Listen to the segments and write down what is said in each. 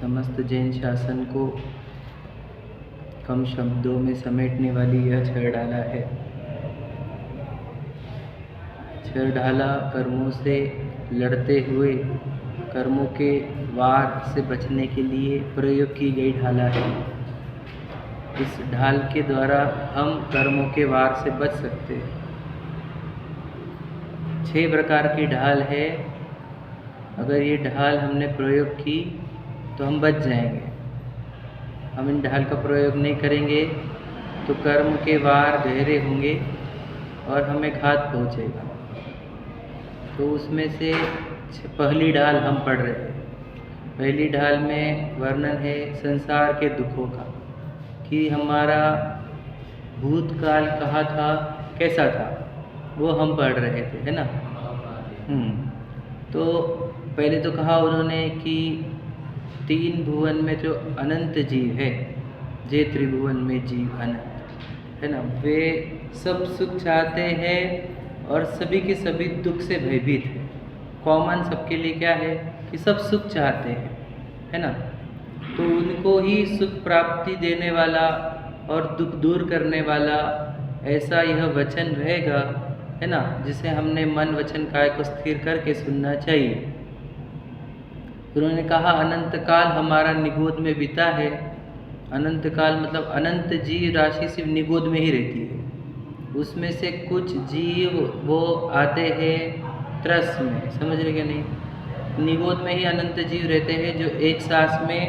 समस्त जैन शासन को कम शब्दों में समेटने वाली यह छह ढाला है। छह ढाला कर्मों से लड़ते हुए कर्मों के वार से बचने के लिए प्रयोग की गई ढाला है। इस ढाल के द्वारा हम कर्मों के वार से बच सकते हैं। 6 प्रकार की ढाल है। अगर ये ढाल हमने प्रयोग की तो हम बच जाएंगे। हम इन ढाल का प्रयोग नहीं करेंगे तो कर्म के वार गहरे होंगे और हमें घात पहुँचेगा। तो उसमें से पहली ढाल हम पढ़ रहे हैं। पहली ढाल में वर्णन है संसार के दुखों का, कि हमारा भूतकाल कहाँ था, कैसा था, वो हम पढ़ रहे थे, है ना। तो पहले तो कहा उन्होंने कि 3 भुवन में जो अनंत जीव है, जे त्रिभुवन में जीव अनंत, है ना, वे सब सुख चाहते हैं और सभी के सभी दुख से भयभीत है। कॉमन सबके लिए क्या है कि सब सुख चाहते हैं, है ना। तो उनको ही सुख प्राप्ति देने वाला और दुख दूर करने वाला ऐसा यह वचन रहेगा, है ना, जिसे हमने मन वचन काय को स्थिर करके सुनना चाहिए। उन्होंने कहा अनंत काल हमारा निगोद में बीता है। अनंत काल मतलब अनंत जीव राशि सिर्फ निगोद में ही रहती है। उसमें से कुछ जीव वो आते हैं त्रस में, समझ रहे क्या नहीं। निगोद में ही अनंत जीव रहते हैं जो एक सांस में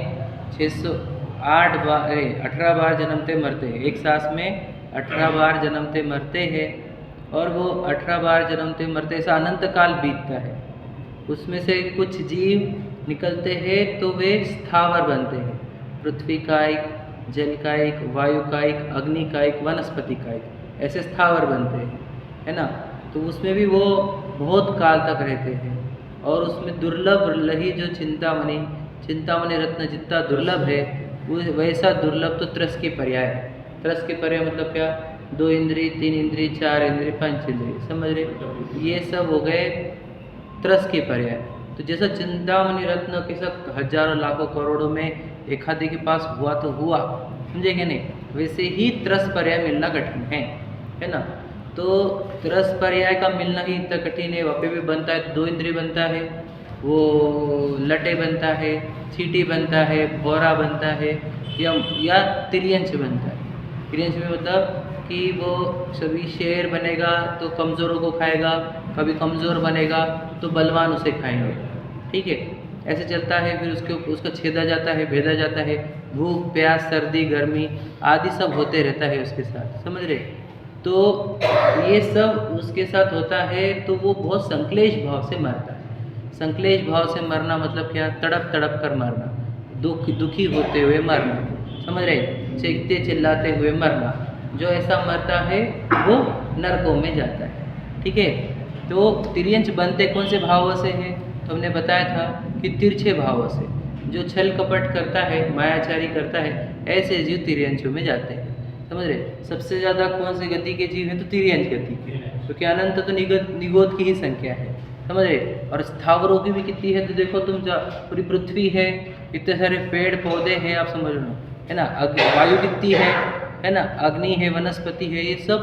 18 बार जन्मते मरते हैं। एक सांस में 18 बार जन्मते मरते हैं और वो 18 बार जन्मते मरते ऐसा अनंत काल बीतता है। उसमें से कुछ जीव निकलते हैं तो वे स्थावर बनते हैं। पृथ्वी कायिक, जल कायिक, वायु कायिक, अग्नि कायिक, वनस्पति कायिक, ऐसे स्थावर बनते हैं, है ना। तो उसमें भी वो बहुत काल तक रहते हैं। और उसमें दुर्लभ लही जो चिंतामणि रत्न जितना दुर्लभ है वो वैसा दुर्लभ तो त्रस के पर्याय है। त्रस के पर्याय मतलब क्या, 2 इंद्रिय, 3 इंद्रिय, 4 इंद्रिय, 5 इंद्रिय, समझ रहे। ये सब हो गए त्रस के पर्याय। तो जैसा चिंतामणि रत्न के साथ हजारों लाखों करोड़ों में एक आधे के पास हुआ तो हुआ, समझे कि नहीं, वैसे ही त्रस पर्याय मिलना कठिन है ना। तो त्रस पर्याय का मिलना ही इतना कठिन है। वहाँ पे भी बनता है तो 2 इंद्रिय बनता है, वो लटे बनता है, चीटी बनता है, भौरा बनता है, या तिर्यंश बनता है। तिर्यंश में मतलब कि वो सभी शेर बनेगा तो कमज़ोरों को खाएगा, कभी कमज़ोर बनेगा तो बलवान उसे खाएंगे, ठीक है। ऐसे चलता है। फिर उसका छेदा जाता है, भेदा जाता है। भूख, प्यास, सर्दी, गर्मी आदि सब होते रहता है उसके साथ, समझ रहे। तो ये सब उसके साथ होता है तो वो बहुत संक्लेश भाव से मरता है। संक्लेश भाव से मरना मतलब क्या, तड़प तड़प कर मरना, दुखी होते हुए मरना, समझ रहे, चीखते चिल्लाते हुए मरना। जो ऐसा मरता है वो नरकों में जाता है, ठीक है। तो तिर्यंश बनते कौन से भावों से हैं, तो हमने बताया था कि तिरछे भावों से। जो छल कपट करता है, मायाचारी करता है, ऐसे जीव तिर्यंशों में जाते हैं, समझ रहे। सबसे ज़्यादा कौन सी गति के जीव हैं, तो तिर्यंश गति के, क्योंकि अनंत तो निगोद की ही संख्या है, समझ रहे। और स्थावरों की भी कितनी है, तो देखो तुम पूरी पृथ्वी है, इतने सारे पेड़ पौधे हैं, आप समझ लो, है ना। वायु कितनी है ना, अग्नि है, वनस्पति है, ये सब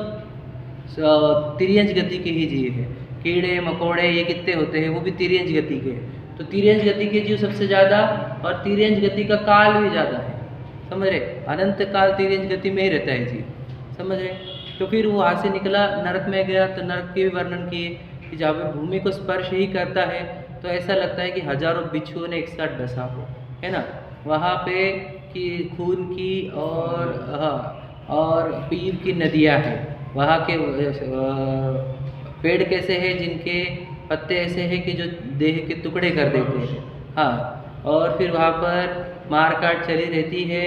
तिर्यंश गति के ही जीव है। कीड़े मकोड़े ये कितने होते हैं, वो भी तिर्यंश गति के हैं। तो तिर्यंश गति के जीव सबसे ज़्यादा, और तिर्यंश गति का काल भी ज़्यादा है, समझ रहे। अनंत काल तिर्यंश गति में ही रहता है जीव, समझ रहे। तो फिर वो वहाँ से निकला, नरक में गया, तो नरक के भी वर्णन किए कि जहाँ पे भूमि को स्पर्श ही करता है तो ऐसा लगता है कि हजारों बिच्छुओं ने एक साथ डसा हो, है ना। वहाँ पे कि खून की और पीप की नदियाँ हैं। वहाँ के पेड़ कैसे हैं, जिनके पत्ते ऐसे हैं कि जो देह के टुकड़े कर देते हैं, हाँ। और फिर वहाँ पर मार काट चली रहती है,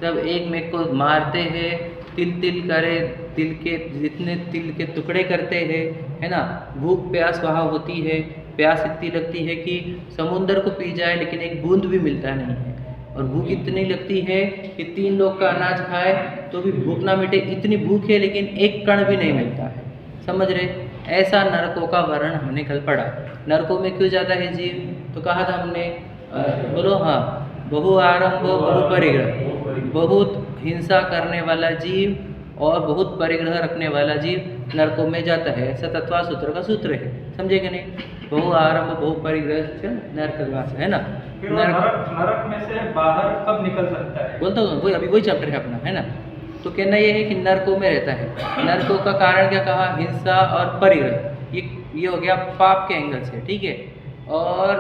सब एक में को मारते हैं, तिल करे, तिल के जितने तिल के टुकड़े करते हैं, है ना। भूख प्यास वहाँ होती है, प्यास इतनी लगती है कि समुंदर को पी जाए लेकिन एक बूंद भी मिलता नहीं है। और भूख इतनी लगती है कि 3 लोग का अनाज खाए तो भी भूख ना मिटे, इतनी भूख है लेकिन एक कण भी नहीं मिलता है, समझ रहे। ऐसा नरकों का वर्णन हमने कल पढ़ा। नरकों में क्यों जाता है जीव, तो कहा था हमने, बोलो हाँ, बहुआरंभ बहुपरिग्रह, बहुत हिंसा करने वाला जीव और बहुत परिग्रह रखने वाला जीव नरकों में जाता है। ऐसा तत्वा सूत्र का सूत्र है, समझे कि नहीं? बहुआरंभ बहुपरिग्रह नरकवास है ना। नरक में से बाहर कब निकल सकता है? बोलता हूँ वही, अभी वही चैप्टर है अपना, है ना। तो कहना ये है कि नरकों में रहता है। नरकों का कारण क्या कहा? हिंसा और परिग्रह। ये हो गया पाप के एंगल से, ठीक है। और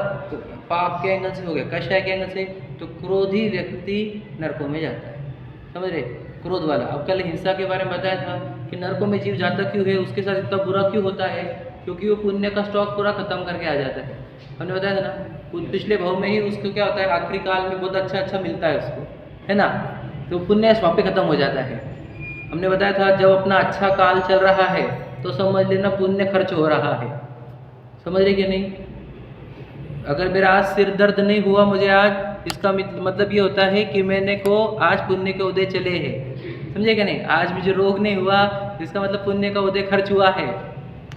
पाप के एंगल से हो गया, कषाय के एंगल से तो क्रोधी व्यक्ति नरकों में जाता है, समझ रहे? क्रोध वाला। अब कल हिंसा के बारे में बताया था कि नरकों में जीव जाता क्यों है, उसके साथ इतना बुरा क्यों होता है, क्योंकि वो पुण्य का स्टॉक पूरा खत्म करके आ जाता है। हमने बताया था ना, पिछले भाव में ही उसको क्या होता है, आखिरी काल में बहुत अच्छा मिलता है उसको, है ना। तो पुण्य वहाँ पे खत्म हो जाता है। हमने बताया था जब अपना अच्छा काल चल रहा है तो समझ लेना पुण्य खर्च हो रहा है, समझ रहे कि नहीं? अगर मेरा आज सिर दर्द नहीं हुआ मुझे आज, इसका मतलब ये होता है कि मैंने को आज पुण्य के उदय चले हैं, समझे कि नहीं? आज मुझे रोग नहीं हुआ, इसका मतलब पुण्य का उदय खर्च हुआ है,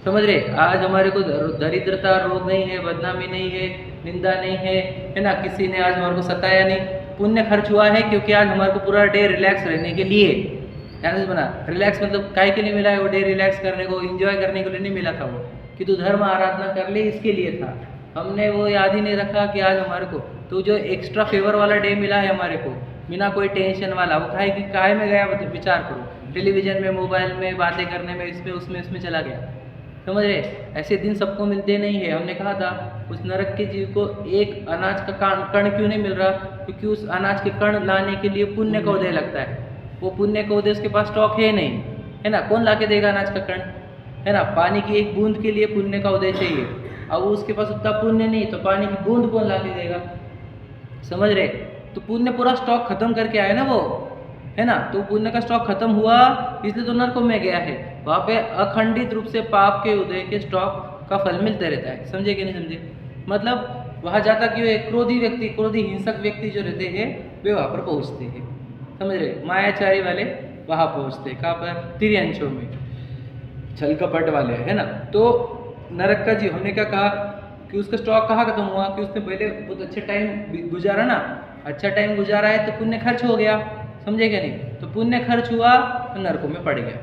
समझ रहे? आज हमारे को दरिद्रता रोग नहीं है, बदनामी नहीं है, निंदा नहीं है ना, किसी ने आज हमारे को सताया नहीं, पुण्य खर्च हुआ है। क्योंकि आज हमारे को पूरा डे रिलैक्स रहने के लिए, ध्यान से बना, रिलैक्स मतलब काय के लिए मिला है वो डे? रिलैक्स करने को, एंजॉय करने के लिए नहीं मिला था वो, कि तू धर्म आराधना कर ले, इसके लिए था। हमने वो याद ही नहीं रखा कि आज हमारे को तो जो एक्स्ट्रा फेवर वाला डे मिला है हमारे को, बिना कोई टेंशन वाला, वो काहे कि काहे में गया विचार करो, टेलीविजन में, मोबाइल में बातें करने में, इसमें उसमें चला गया, समझ रहे? ऐसे दिन सबको मिलते नहीं है। हमने कहा था उस नरक के जीव को एक अनाज का कण क्यों नहीं मिल रहा? क्योंकि उस अनाज के कण लाने के लिए पुण्य का उदय लगता है। वो पुण्य का उदय उसके पास स्टॉक है नहीं, है ना। कौन ला के देगा अनाज का कण, है ना? पानी की एक बूंद के लिए पुण्य का उदय चाहिए। अब उसके पास उतना पुण्य नहीं, तो पानी की बूंद कौन ला के देगा, समझ रहे? तो पुण्य पूरा स्टॉक खत्म करके आए ना वो, है ना। तो पुण्य का स्टॉक खत्म हुआ, इसलिए तो नरकों में गया है। वहाँ पे अखंडित रूप से पाप के उदय के स्टॉक का फल मिलते रहता है, समझे कि नहीं समझे? मतलब वहाँ जाता क्यों है? क्रोधी व्यक्ति, क्रोधी हिंसक व्यक्ति जो रहते हैं वे वहाँ पर पहुँचते हैं, समझ रहे? मायाचारी वाले वहाँ पहुँचते हैं, कहाँ पर? तिर्यंशों में, छल कपट वाले, है ना। तो नरक का जीव, हमने क्या कहा कि उसका स्टॉक कहाँ खत्म हुआ? कि उसने पहले बहुत अच्छे टाइम गुजारा ना, अच्छा टाइम गुजारा है तो पुण्य खर्च हो गया, समझे क्या नहीं? तो पुण्य खर्च हुआ तो नरकों में पड़ गया,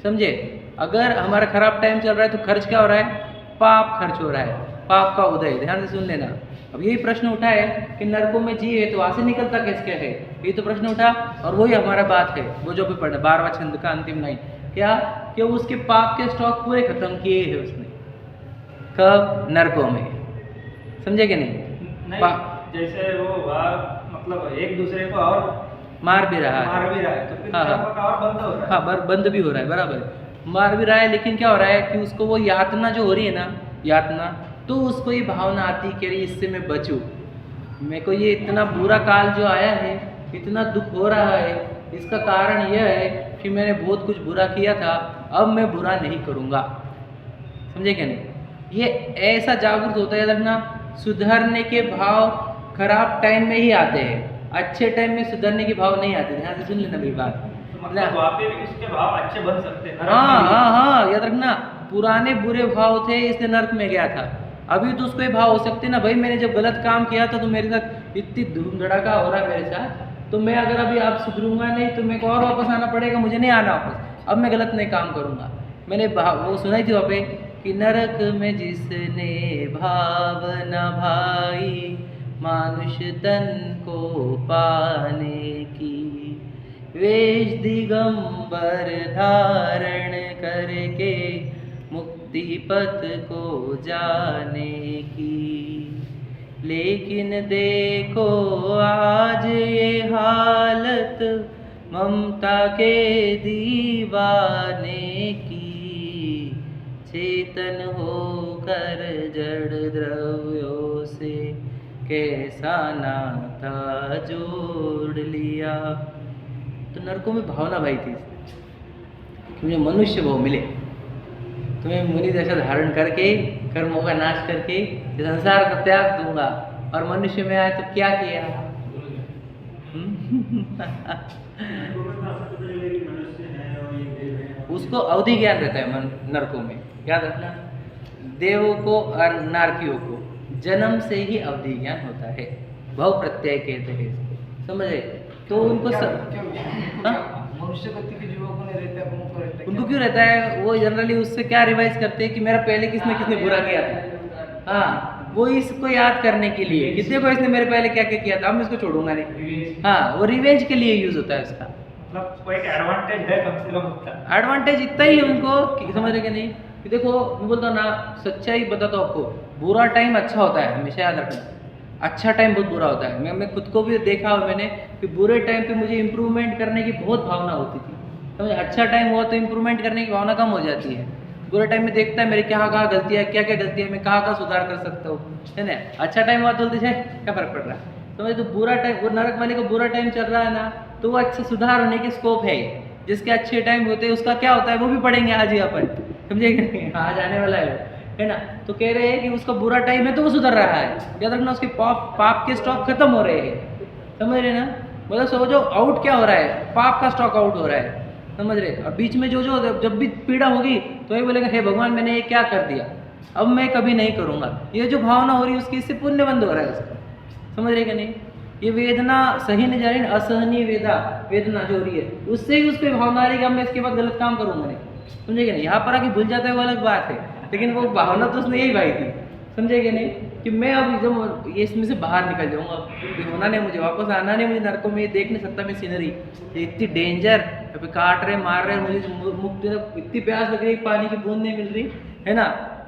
समझे? अगर हमारा खराब टाइम चल रहा है तो खर्च क्या हो रहा है? पाप खर्च हो रहा है, पाप का उदय। ध्यान से सुन लेना। अब यही प्रश्न उठा है कि नरकों में जीव है तो वहाँ से निकलता कैसे है, ये तो प्रश्न उठा। और वही हमारा बात है, वो जो भी पढ़ा 12वां छंद का अंतिम लाइन, क्या कि उसके पाप के स्टॉक पूरे खत्म किए हैं उसने। कब? नरकों में, समझे कि नहीं? जैसे वो मतलब एक दूसरे को और मार भी रहा है तो फिर और बंद हो रहा है। हाँ, बंद भी हो रहा है, बराबर है, मार भी रहा है। लेकिन क्या हो रहा है कि उसको वो यातना जो हो रही है ना, यातना, तो उसको ये भावना आती कि इससे मैं बचूं, मेरे को ये इतना बुरा काल जो आया है, इतना दुख हो रहा है, इसका कारण यह है कि मैंने बहुत कुछ बुरा किया था, अब मैं बुरा नहीं करूँगा, समझे क्या नहीं? ये ऐसा जागरूक होता है, लगना सुधरने के भाव खराब टाइम में ही आते हैं, अच्छे टाइम में सुधरने के भाव नहीं आते। ध्यान से सुन लेना मेरी बात। मतलब वहाँ पे भी उसके भाव अच्छे बन सकते हैं। हाँ, याद रखना, पुराने बुरे भाव थे इसलिए नर्क में गया था, अभी तो उसको ये भाव हो सकते ना, भाई मैंने जब गलत काम किया था तो मेरे साथ इतनी धूम धड़ाका हो रहा है मेरे साथ, तो मैं अगर अभी आप सुधरूंगा नहीं तो मेरे को और वापस आना पड़ेगा, मुझे नहीं आना वापस, अब मैं गलत नहीं काम करूँगा। मैंने वो सुनाई थी वहाँ पे कि नरक में जिसने भाव न भाई, मानुष तन को पाने की, वेश दिगंबर धारण करके मुक्ति पथ को जाने की। लेकिन देखो आज ये हालत ममता के दीवाने की, चेतन होकर जड़ द्रव्यों से कैसा नाता जोड़ लिया। तो नरकों में भावना भाई थी कि मुझे मनुष्य भाव मिले, तुम्हें मुनि जैसा धारण करके कर्मों का नाश करके संसार का त्याग दूंगा, और मनुष्य में आए तो क्या किया? उसको अवधि ज्ञान रहता है नरकों में, याद रखना। देवों को और नारकियों को जन्म से ही अवधि ज्ञान होता है, भव प्रत्यय कहते हैं इसको, समझे? तो उनको मनुष्य गति के जीवों को नहीं रहता है, उनको रहता है। उनको क्यों रहता है? वो जनरली उससे क्या रिवाइज करते हैं कि मेरा पहले किसने किसने बुरा किया था। हाँ, वो इसको याद करने के लिए कि देखो इसने मेरे पहले क्या क्या किया था, अब मैं इसको छोड़ूंगा नहीं। हाँ, वो रिवेंज के लिए यूज होता है उसका। मतलब कोई एक एडवांटेज है कम से कम उसका। एडवांटेज इतना ही है उनको कि समझ रहे कि नहीं, कि देखो मैं बोलता हूँ ना, सच्चाई बताता हूँ आपको, बुरा टाइम अच्छा होता है, हमेशा याद रखना। अच्छा टाइम बहुत बुरा होता है। मैं खुद को भी देखा और मैंने कि बुरे टाइम पे मुझे इम्प्रूवमेंट करने की बहुत भावना होती थी, समझे? अच्छा टाइम हुआ तो इम्प्रूवमेंट करने की भावना कम हो जाती है। बुरे टाइम में देखता है मेरे कहाँ कहाँ गलतियाँ, क्या क्या गलतियाँ, मैं कहाँ कहाँ सुधार कर सकता हूँ, है ना? अच्छा टाइम हुआ तो बोलते हैं क्या फर्क पड़ रहा है, समझे? तो बुरा टाइम, वो नरक वाले को बुरा टाइम चल रहा है ना, तो वो अच्छे सुधार होने की स्कोप है। जिसके अच्छे टाइम होते हैं उसका क्या होता है वो भी पढ़ेंगे आज ही अपन, समझे कि नहीं? आज आने वाला है ना? तो कह रहे हैं कि उसका बुरा टाइम है तो वो सुधर रहा है, याद रखना। उसके पाप के स्टॉक खत्म हो रहे हैं, समझ रहे ना? मतलब समझो आउट क्या हो रहा है, पाप का स्टॉक आउट हो रहा है, समझ रहे? और बीच में जो जो जब भी पीड़ा होगी तो ये बोलेगा हे भगवान मैंने ये क्या कर दिया, अब मैं कभी नहीं करूँगा। ये जो भावना हो रही है उसकी, इससे पुण्य बंद हो रहा है उसका, समझ रहे कि नहीं? ये वेदना सही नहीं जा रही, असहनीय वेदना जो हो रही है, उससे ही उसको भावना आ रही है कि अब मैं इसके बाद गलत काम करूँगा नहीं, समझे कि नहीं? यहाँ पर आके भूल जाता है वो अलग बात है, लेकिन वो भावना तो उसने यही भाई थी, समझे कि नहीं? कि मैं अब एकदम ये इसमें से बाहर निकल जाऊँगा, अब होना नहीं, मुझे वापस आना नहीं, मुझे नरकों में ये देख नहीं सकता मैं सीनरी, ये इतनी डेंजर, अभी काट रहे मार रहे, मुझे मुक्ति इतनी प्यास लग रही है, पानी की बूंद नहीं मिल रही है ना,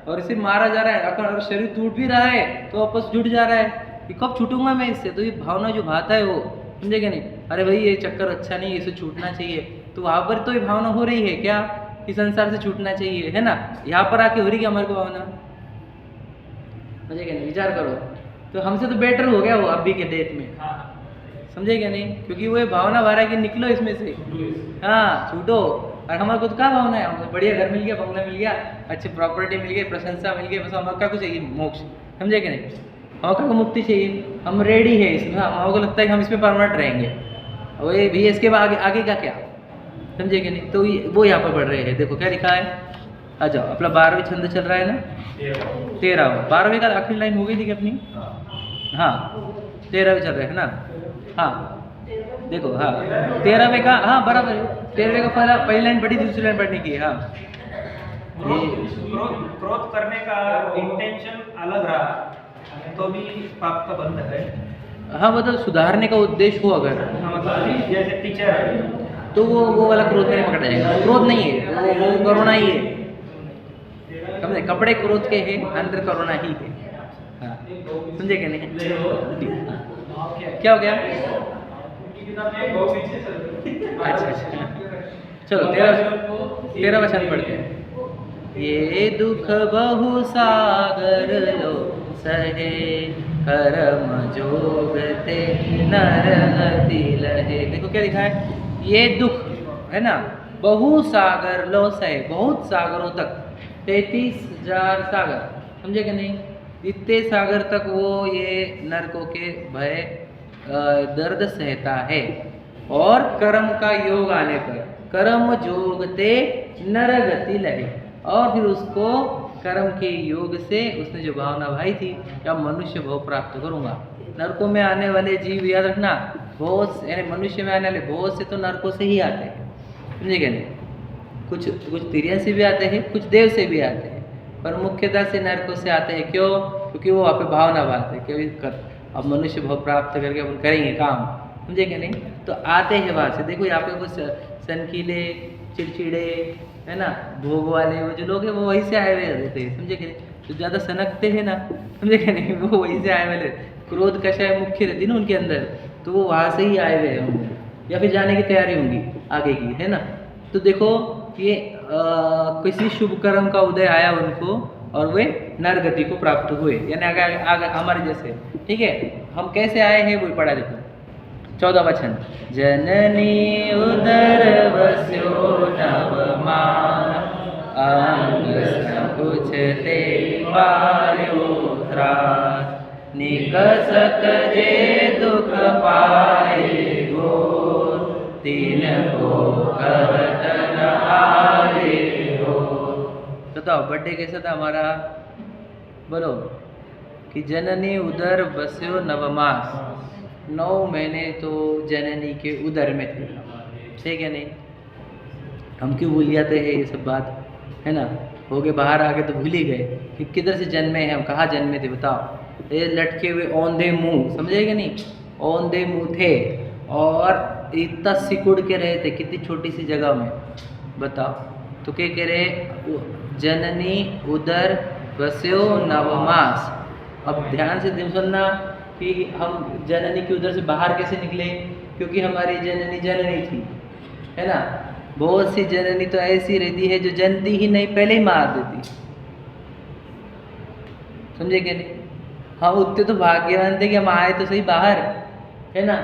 और इसे मारा जा रहा है, अगर शरीर टूट भी रहा है तो वापस जुट जा रहा है, कि कब छूटूंगा मैं इससे? तो ये भावना जो भाता है वो, समझे कि नहीं? अरे भाई ये चक्कर अच्छा नहीं है, इसे छूटना चाहिए, तो वहाँ पर तो ये भावना हो रही है क्या कि संसार से छूटना चाहिए, है ना? यहाँ पर आके हो रही क्या हमारे को भावना, समझे क्या नहीं? विचार करो, तो हमसे तो बेटर हो गया वो अभी के डेट में, समझे क्या नहीं? क्योंकि वो ये भावना भरा है कि निकलो इसमें से, हाँ छूटो। और हमारे को तो क्या भावना है, हमको बढ़िया घर मिल गया, बंगला मिल गया, अच्छी प्रॉपर्टी मिल गई, प्रशंसा मिल गई, बस हमारे क्या कुछ चाहिए? मोक्ष, समझे क्या नहीं? हमारे को मुक्ति चाहिए, हम रेडी है इसमें, हमारे को लगता है कि हम इसमें परमानेंट रहेंगे, और ये भी इसके बाद आगे का क्या, समझे कि नहीं? तो वो यहाँ पर पढ़ रहे हैं, देखो क्या लिखा है, आ जाओ, अपना 12वीं छंद चल रहा है ना, 13वां, 12वीं का आखिरी लाइन हो गई थी कि अपनी, हाँ 13वीं चल रहा है ना, हाँ देखो, हाँ 13वें का, हाँ बराबर है, 13वें का पहली लाइन पढ़ी, दूसरी लाइन पढ़ने की, हाँ। क्रोध करने का इंटेंशन अलग रहा तो भी पाप का बंध है। हाँ मतलब सुधारने का उद्देश्य हो अगर, मतलब जैसे टीचर है तो वो वाला क्रोध में नहीं पकड़ा जाएगा, क्रोध नहीं है वो करुणा ही है, समझे? कपड़े क्रोध के हैं, अंदर करुणा ही है, हाँ समझे क्या नहीं? क्या हो गया? अच्छा चलो 13वां छंद पढ़ते हैं। ये दुख बहु सागर लो सहे, कर्म जोग ते नर अति लहे। देखो क्या लिखा है, ये दुख है ना, बहु सागर लो सहे, बहुत सागरों तक, 33,000 सागर, समझे कि नहीं? इतने सागर तक वो ये नरकों के भय दर्द सहता है, और कर्म का योग आने पर कर्म जोगते नर गति लहे, और फिर उसको कर्म के योग से उसने जो भावना भाई थी क्या मनुष्य भाव प्राप्त करूंगा। नरकों में आने वाले जीव याद रखना, बहुत यानी मनुष्य में आने वाले बहुत से तो नरकों से ही आते हैं, समझे क्या नहीं? कुछ तिरियन से भी आते हैं, कुछ देव से भी आते हैं, पर मुख्यतः से नरकों से आते हैं। क्यों? क्योंकि वो वहाँ पे भावना बात है कि अब मनुष्य भाव प्राप्त करके अपन करेंगे काम, समझे क्या नहीं? तो आते हैं वहाँ से। देखो यहाँ पे कुछ सनकीले, चिड़चिड़े, है ना, भोग वाले वो जो लोग हैं वो वहीं से आए हुए रहते हैं, समझे क्या नहीं? तो ज़्यादा सनकते हैं ना, समझे क्या नहीं, वो वहीं से आए हुए रहते, क्रोध कषाय मुख्य रहती ना उनके अंदर, तो वो वहाँ से ही आए हुए होंगे या फिर जाने की तैयारी होंगी आगे की, है ना। तो देखो ये किसी शुभ कर्म का उदय आया उनको और वे नरगति को प्राप्त हुए, यानी आगे हमारे जैसे, ठीक है। हम कैसे आए हैं वो पढ़ा देखो 14 वचन। जननी उदर बस्यो नवमान, अंग संकुच ते पायो त्रास, निकसत जे दुख पाए घोर, तीन को कहत न आए हो। बताओ बर्थडे कैसा था हमारा, बोलो कि जननी उदर बस्यो नवमास, 9 महीने तो जननी के उदर में थे, ठीक है नहीं। हम क्यों भूल जाते हैं ये सब बात, है ना। हो गए बाहर आ गए तो भूल ही गए कि किधर से जन्मे हैं हम, कहाँ जन्मे थे बताओ। ये लटके हुए औंधे मुंह, समझेगा नहीं, औंधे मुंह थे और इतना सिकुड़ के रहे थे कितनी छोटी सी जगह में, बताओ। तो क्या कह रहे, जननी उदर बस्यो नवमास। अब ध्यान से सुनना कि हम जननी के उदर से बाहर कैसे निकले, क्योंकि हमारी जननी जननी थी, है ना। बहुत सी जननी तो ऐसी रहती है जो जनती ही नहीं, पहले ही मार देती, समझे क्या नहीं। हाँ उतने तो भाग्यवान थे कि हम आए तो सही बाहर, है ना।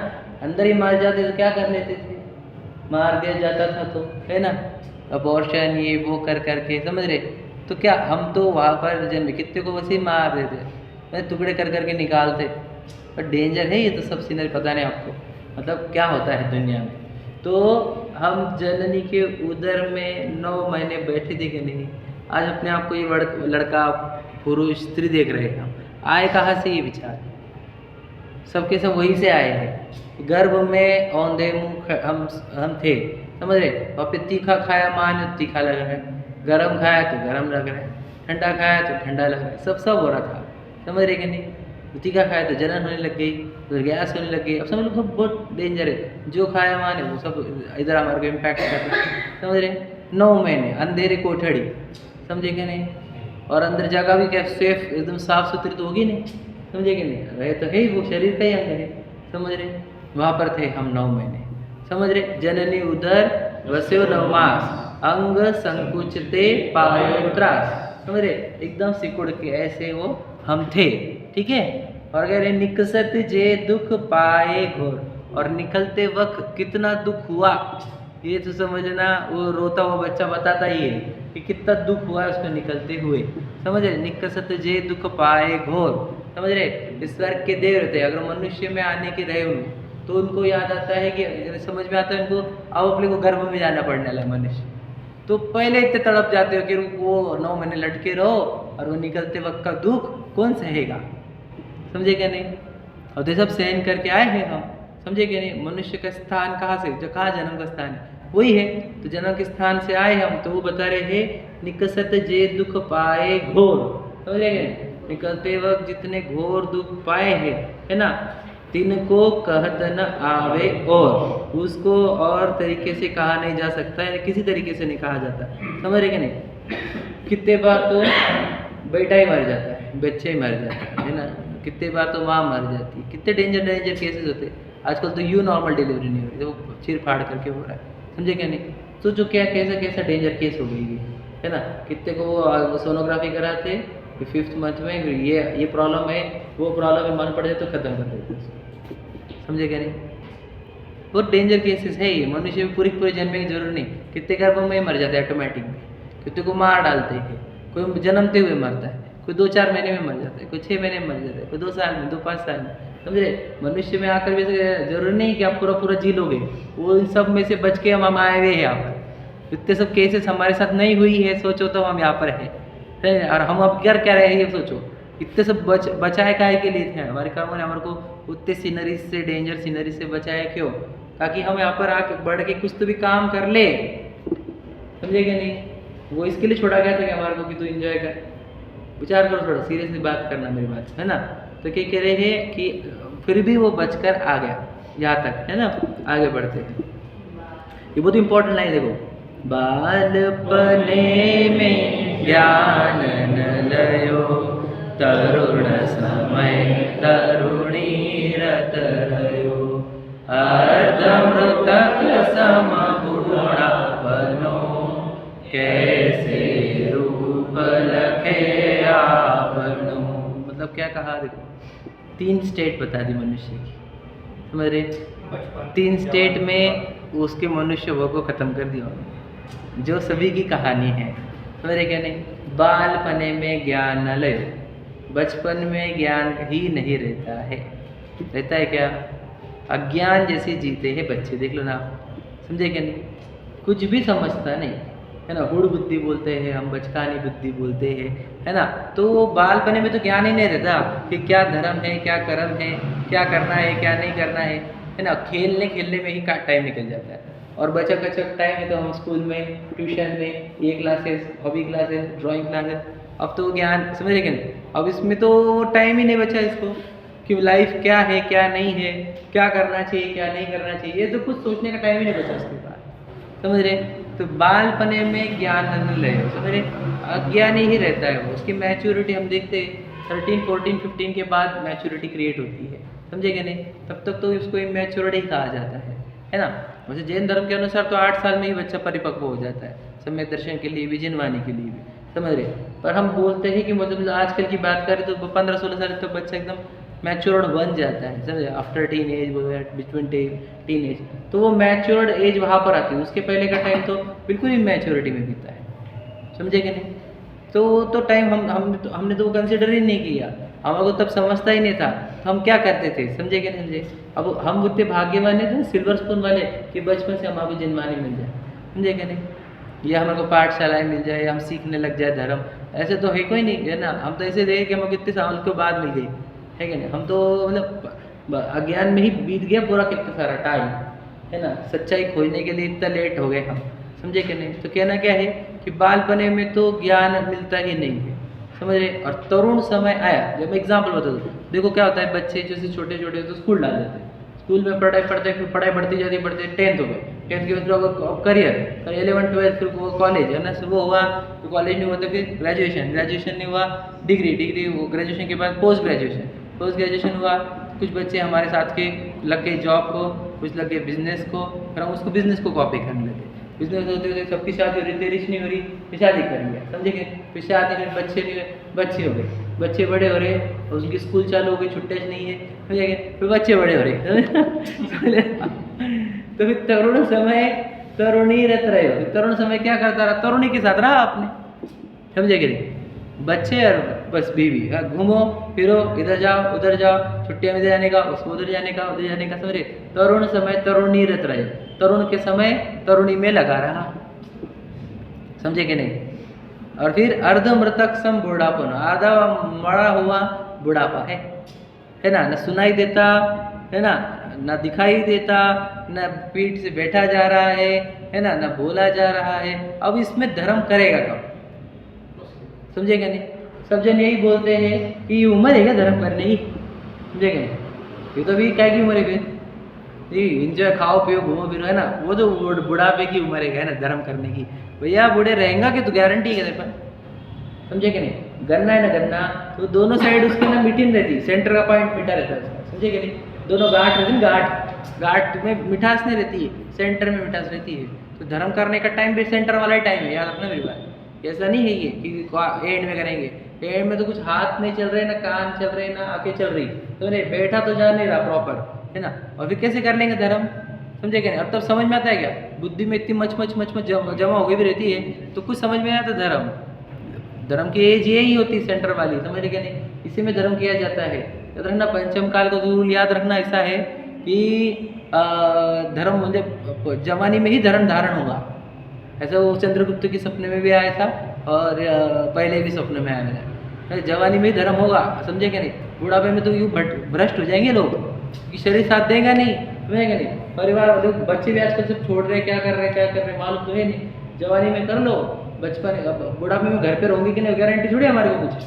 अंदर ही मार जाते तो क्या कर लेते थे, मार दिया जाता था तो, है ना। अबॉर्शन ये वो कर करके, समझ रहे। तो क्या हम तो वहाँ पर जन्मे, कितने को वैसे ही मार देते, टुकड़े कर करके निकालते। पर डेंजर है ये तो सब सीनरी, पता नहीं आपको मतलब क्या होता है दुनिया में। तो हम जननी के उदर में 9 महीने बैठे थे कि नहीं। आज अपने आप को ये लड़का पुरुष स्त्री देख रहे हैं हम, आए कहाँ से ये विचार, सबके सब वहीं से आए हैं। गर्भ में औंधे मुंह हम थे, समझ रहे। और फिर तीखा खाया मान तीखा लग रहा है, गरम खाया तो गरम लग रहा है, ठंडा खाया तो ठंडा लग रहा है, सब हो रहा था, समझ रहे कि नहीं। तीखा खाया तो जलन होने लग गई, तो गैस होने लग गई। अब समझ लो सब बहुत डेंजर है, जो खाया माने वो सब इधर हमारे को इम्पैक्ट कर रहा है, समझ रहे। 9 महीने अंधेरे कोठड़ी, समझे कि नहीं। और अंदर जगह भी क्या सेफ एकदम साफ सुथरी तो होगी नहीं, समझे कि नहीं। रहे तो है ही, वो शरीर का ही अंग है, समझ रहे। वहाँ पर थे हम 9 महीने, समझ रहे। जननी उदर वस्यो नवमास, अंग संकुचते पायो त्रास, समझ रहे। एकदम सिकुड़ के ऐसे वो हम थे, ठीक है। और अगर निकसत जे दुख पाए घोर, और निकलते वक्त कितना दुख हुआ ये तो समझना। वो रोता हुआ बच्चा बताता ही है कि कितना दुख हुआ है उसको निकलते हुए, समझ रहे। निकसत जे दुख पाए घोर, समझ रहे। इस स्वर्ग के देव रहते, अगर मनुष्य में आने के रहे उन तो उनको याद आता है कि समझ में आता है उनको, अब अपने को गर्भ में जाना पड़ने वाला मनुष्य। तो पहले इतने तड़प जाते हो कि वो 9 महीने लटके रहो और वो निकलते वक्त का दुख कौन सहेगा, समझे क्या नहीं। और तो सब सहन करके आए हैं हम, समझे क्या नहीं। मनुष्य का स्थान कहाँ से, जो कहाँ जन्म का स्थान है वही है, तो जन्म के स्थान से आए हम। तो वो बता रहे हैं निकसत जे दुख पाए घोर, समझे क्या। निकलते वक्त जितने घोर दुख पाए हैं, है ना, तिनको कहत न आवे, और उसको और तरीके से कहा नहीं जा सकता है, किसी तरीके से नहीं कहा जाता, समझ रहे कि नहीं। कितने बार तो बेटा ही मर जाता है, बच्चे ही मर जाता है ना। कितने बार तो माँ मर जाती है, कितने डेंजर केसेस होते हैं। आजकल तो नॉर्मल डिलीवरी नहीं हो रही, तो चीर फाड़ करके हो रहा है, समझे क्या नहीं। सोचो क्या कैसा डेंजर केस हो गई है ना। कितने को वो सोनोग्राफी कराते 5th मंथ में, ये प्रॉब्लम है, वो प्रॉब्लम है, मन पड़ जाए तो खत्म कर देते, समझे क्या नहीं। बहुत डेंजर केसेस है ये। मनुष्य भी पूरी जन्मे की जरूरत नहीं, कितने गर्भों में मर जाते हैं ऑटोमेटिक में, कितने को मार डालते हैं। कोई जन्मते हुए मरता है, कोई 2-4 महीने में मर जाता है, कोई 6 महीने में मर जाता है, कोई 2 साल में, 2-5 साल में, समझे। मनुष्य में आकर भी जरूरी नहीं कि आप पूरा जी लोगे, वो इन सब में से बच के हम आए हुए हैं यहाँ पर। इतने सब केसेस हमारे साथ नहीं हुई है, सोचो तो हम यहाँ पर हैं, और हम अब क्या रहे हैं ये सोचो। इतने सब बचाए काहे के लिए थे, हमारे कर्मों ने हमारे को उतने सीनरी से, डेंजर सीनरी से बचाया क्यों, ताकि हम यहाँ पर आके बढ़ के कुछ तो भी काम कर ले, समझे क्या नहीं। वो इसके लिए छोड़ा गया था कि हमारे को कि तू एंजॉय कर। विचार करो, थोड़ा सीरियसली बात करना मेरी बात, है ना। तो क्या कह रहे हैं कि फिर भी वो बचकर आ गया यहाँ तक, है ना, आगे बढ़ते हैं। ये बहुत इंपॉर्टेंट लाइन देखो, बालपने में ज्ञान न लयो, तरुण समय तरुणी रत रयो, अर्धमृतक सम बूढ़ापनो, कैसे रूप लखे आपनो। मतलब क्या कहा देखो, 3 स्टेट बता दी मनुष्य की, समझ रहे। 3 स्टेट में उसके मनुष्य वो को खत्म कर दिया, जो सभी की कहानी है, समझ रहे क्या नहीं। बालपने में ज्ञान न ले, बचपन में ज्ञान ही नहीं रहता है, रहता है क्या, अज्ञान जैसे जीते हैं बच्चे, देख लो ना, समझे क्या नहीं। कुछ भी समझता नहीं, है ना, हुड़ बुद्धि बोलते हैं हम, बचकानी बुद्धि बोलते हैं, है ना। तो बालपने में तो ज्ञान ही नहीं रहता कि क्या धर्म है, क्या कर्म है, क्या करना है, क्या नहीं करना है ना। खेलने खेलने में ही टाइम निकल जाता है। और बचा कचा टाइम है तो हम स्कूल में, ट्यूशन में, ये classes, hobby classes, drawing classes, अब तो ज्ञान समझ रहे कि नहीं। अब इसमें तो टाइम ही नहीं बचा इसको कि लाइफ क्या है, क्या नहीं है, क्या करना चाहिए, क्या नहीं करना चाहिए, ये तो कुछ सोचने का टाइम ही नहीं बचा उसके बाद, समझ रहे। तो बालपने में ज्ञान नहीं रहे, समझ रहे, अज्ञानी ही रहता है वो। उसकी मैच्योरिटी हम देखते हैं 13, 14, 15 के बाद मैच्योरिटी क्रिएट होती है, समझे कि नहीं। तब तक तो इसको इमैच्योरिटी कहा जाता है ना। वैसे जैन धर्म के अनुसार तो 8 साल में ही बच्चा परिपक्व हो जाता है, सम्यक दर्शन के लिए भी, जिनवानी के लिए भी, समझ रहे। पर हम बोलते हैं कि मतलब आजकल की बात करें तो 15-16 साल तो बच्चा एकदम मैच्योर्ड बन जाता है, समझे, after teen age, between teen age, तो वो मैच्योर्ड एज वहाँ पर आती है। उसके पहले का टाइम तो बिल्कुल ही मैच्योरिटी में बीता है, समझे कि नहीं। तो टाइम हमने तो वो कंसिडर ही नहीं किया, हमारे को तब समझता ही नहीं था, तो हम क्या करते थे, समझे कि नहीं समझे। अब हम उतने भाग्यवान थे सिल्वर स्पून वाले कि बचपन से हमारे जिनवानी मिल जाए, समझे कि नहीं, या हमारे को पाठशालाएँ मिल जाए, हम सीखने लग जाए धर्म। ऐसे तो है कोई नहीं, है ना। हम तो ऐसे रहे कि हमको कितने साल के बाद मिल गई, है कि नहीं। हम तो मतलब अज्ञान में ही बीत गया पूरा कितना सारा टाइम, है ना। सच्चाई खोजने के लिए इतना लेट हो गए हम, समझे कि नहीं। तो कहना क्या है कि बालपने में तो ज्ञान मिलता ही नहीं है, समझ रहे। और तरुण समय आया, जब एग्जाम्पल बता दो, देखो क्या होता है, बच्चे जैसे छोटे छोटे तो स्कूल डाल देते हैं, स्कूल में पढ़ाई पढ़ते, फिर पढ़ाई बढ़ती जाती, बढ़ते 10th हो गए, 10th के बाद करियर, 11, 12, फिर वो कॉलेज, है ना, वो हुआ तो कॉलेज नहीं हुआ तो फिर ग्रेजुएशन, ग्रेजुएशन नहीं हुआ डिग्री, वो ग्रेजुएशन के बाद पोस्ट ग्रेजुएशन हुआ। कुछ बच्चे हमारे साथ के लग गए जॉब को, कुछ लग गए बिजनेस को, फिर हम उसको बिजनेस को कॉपी करने लगे। बिजनेस होते होते सबकी शादी हो रही, तेरी नहीं हो रही, फिर शादी कर लिया, समझे कि फिर शादी में बच्चे नहीं हुए, बच्चे हो गए, बच्चे बड़े हो रहे और उनकी स्कूल चालू हो गई, छुट्टियाँ नहीं है, समझे कि फिर बच्चे बड़े हो रहे तो फिर तरुण समय तरुणी रहते रहे हो। तरुण समय क्या करता रहा, तरुणी के साथ रहा आपने, समझे कि नहीं। बच्चे और बस बीवी, घूमो फिरो, इधर जाओ उधर जाओ, छुट्टियाँ में इधर जाने का, उसको उधर जाने का, उधर जाने का, समझे। तरुण समय तरुणी रहत रहे, तरुण के समय तरुणी में लगा रहा, समझे कि नहीं। और फिर अर्ध मृतक सम बूढ़ापन, आधा मरा हुआ बुढ़ापा है ना। न सुनाई देता, है ना, न दिखाई देता, न पीठ से बैठा जा रहा है ना, न बोला जा रहा है। अब इसमें धर्म करेगा कब, समझे क्या नहीं। सब जन यही बोलते हैं कि ये उम्र है क्या धर्म करने की, समझे क्या नहीं। ये तो भी क्या की उम्र है फिर, ये इंजॉय खाओ पियो घूमो फिरो, है ना। वो तो बुढ़ापे की उम्र है ना धर्म करने की। भैया बूढ़े रहेगा कि तो गारंटी है तेरे पर, समझे कि नहीं। गन्ना है ना गन्ना, तो दोनों साइड उसकी ना मीठी रहती, सेंटर का पॉइंट मीठा रहता है उसका, समझे कि नहीं। दोनों गांठ रहती है, गांठ में मिठास नहीं रहती है, सेंटर में मिठास रहती है। तो धर्म करने का टाइम भी सेंटर वाला ही टाइम है, याद रखना मेरी बात। ऐसा नहीं है ये कि एंड में करेंगे, एंड में तो कुछ हाथ नहीं चल रहे, ना कान चल रहे, ना आंखें चल रही, तो नहीं बैठा तो जा नहीं रहा प्रॉपर, है ना। और फिर कैसे कर लेंगे धर्म, समझे क्या नहीं। और तब समझ में आता है क्या, बुद्धि में इतनी मच जमा हो गई भी रहती है, तो कुछ समझ में आता धर्म की एज यही होती है सेंटर वाली, समझ रहे क्या नहीं। इसी में धर्म किया जाता है। याद रखना पंचम काल का रूल याद रखना ऐसा है कि धर्म मतलब जवानी में ही धर्म धारण होगा। ऐसा वो चंद्रगुप्त के सपने में भी आया था और पहले भी सपने में आया था, जवानी में ही धर्म होगा, समझे क्या नहीं। बुढ़ापे में तो यूँ भ्रष्ट हो जाएंगे लोग कि शरीर साथ देगा नहीं, समझे क्या नहीं। परिवार वाले बच्चे भी आजकल सब छोड़ रहे, क्या कर रहे मालूम तो है नहीं। जवानी में कर लो, बचपन बुढ़ापे में घर पे रहोगे कि नहीं गारंटी थोड़ी हमारे को कुछ,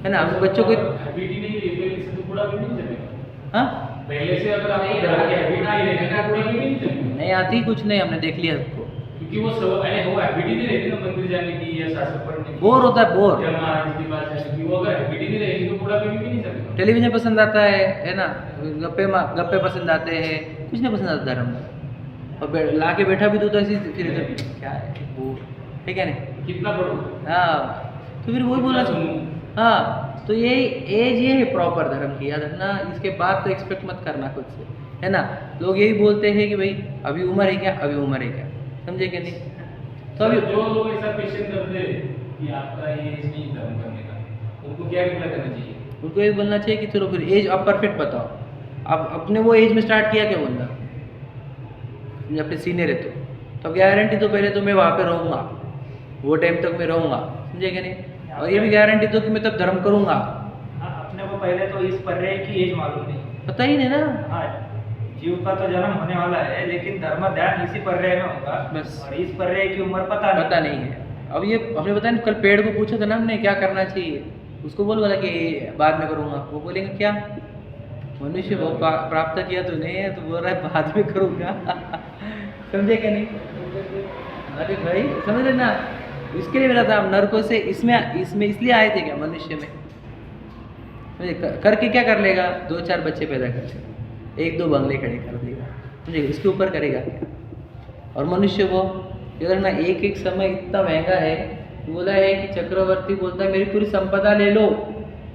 है ना। हम बच्चों को हैबिट ही नहीं है, तो इससे तो बुढ़ापे में नहीं चलेगा। हाँ पहले से अगर आपको घर की हैबिट नहीं रहती तो बुढ़ापे में नहीं चलेगा। नहीं आती, कुछ नहीं, हमने देख लिया सबको। क्योंकि वो सब वो हैबिट ही नहीं रहती ना मंदिर जाने की या शास्त्र पढ़ने की, बोर होता है, बोर। या महाराज के पास जाने की, वो अगर हैबिट ही नहीं रहेगी तो बुढ़ापे में भी नहीं चलेगा। टेलीविजन पसंद आता है ना, गप्पे पसंद आते हैं, कुछ नहीं पसंद आता धर्म में। और ला के बैठा भी तो ऐसी फिर इधर क्या है वो, ठीक है नहीं। कितना पढ़ो, हाँ तो फिर वही बोला सुनूं। हाँ, तो ये एज ये है प्रॉपर धर्म की, याद रखना। इसके बाद तो एक्सपेक्ट मत करना खुद से, है ना। लोग यही बोलते हैं कि भाई अभी उम्र है क्या, अभी उम्र है क्या, समझे क्या नहीं। तो अभी जो लोग ऐसा क्वेश्चन करते हैं कि आपका एज नहीं धर्म करने का, उनको क्या रिप्लाई करना चाहिए? उनको ये बोलना चाहिए कि चलो फिर एज आप परफेक्ट बताओ, अब अपने वो एज में स्टार्ट किया क्या बोलना, अपने सीनियर है तो गारंटी तो पहले तो मैं वहाँ पे रहूँगा, वो टाइम तक मैं रहूँगा, समझे क्या नहीं। और ये भी गारंटी दो कि मैं तब धर्म करूँगा। हाँ, अपने को पहले तो इस पर्याय की एज मालूम नहीं। पता ही नहीं ना। हाँ, जीव का तो जन्म होने वाला है, लेकिन धर्म ध्यान इसी पर्याय में होगा। बस। और इस पर्याय की उम्र पता नहीं है। अब ये हमने बताया कल पेड़ को पूछा था ना हमने क्या करना चाहिए, उसको बोला कि बाद में करूँगा, वो बोलेंगे क्या मनुष्य वो प्राप्त किया तूने, तो बोल रहा है बाद में करूँगा। समझे क्या नहीं। अरे भाई समझ रहे ना, इसके लिए मिला था हम नरकों से इसमें इसलिए आए थे क्या मनुष्य में। करके क्या कर लेगा, 2-4 बच्चे पैदा कर लेगा, 1-2 बंगले खड़े कर देगा, समझे, इसके ऊपर करेगा क्या। और मनुष्य वो इधर ना एक समय इतना महंगा है, बोला है कि चक्रवर्ती बोलता है मेरी पूरी संपदा ले लो,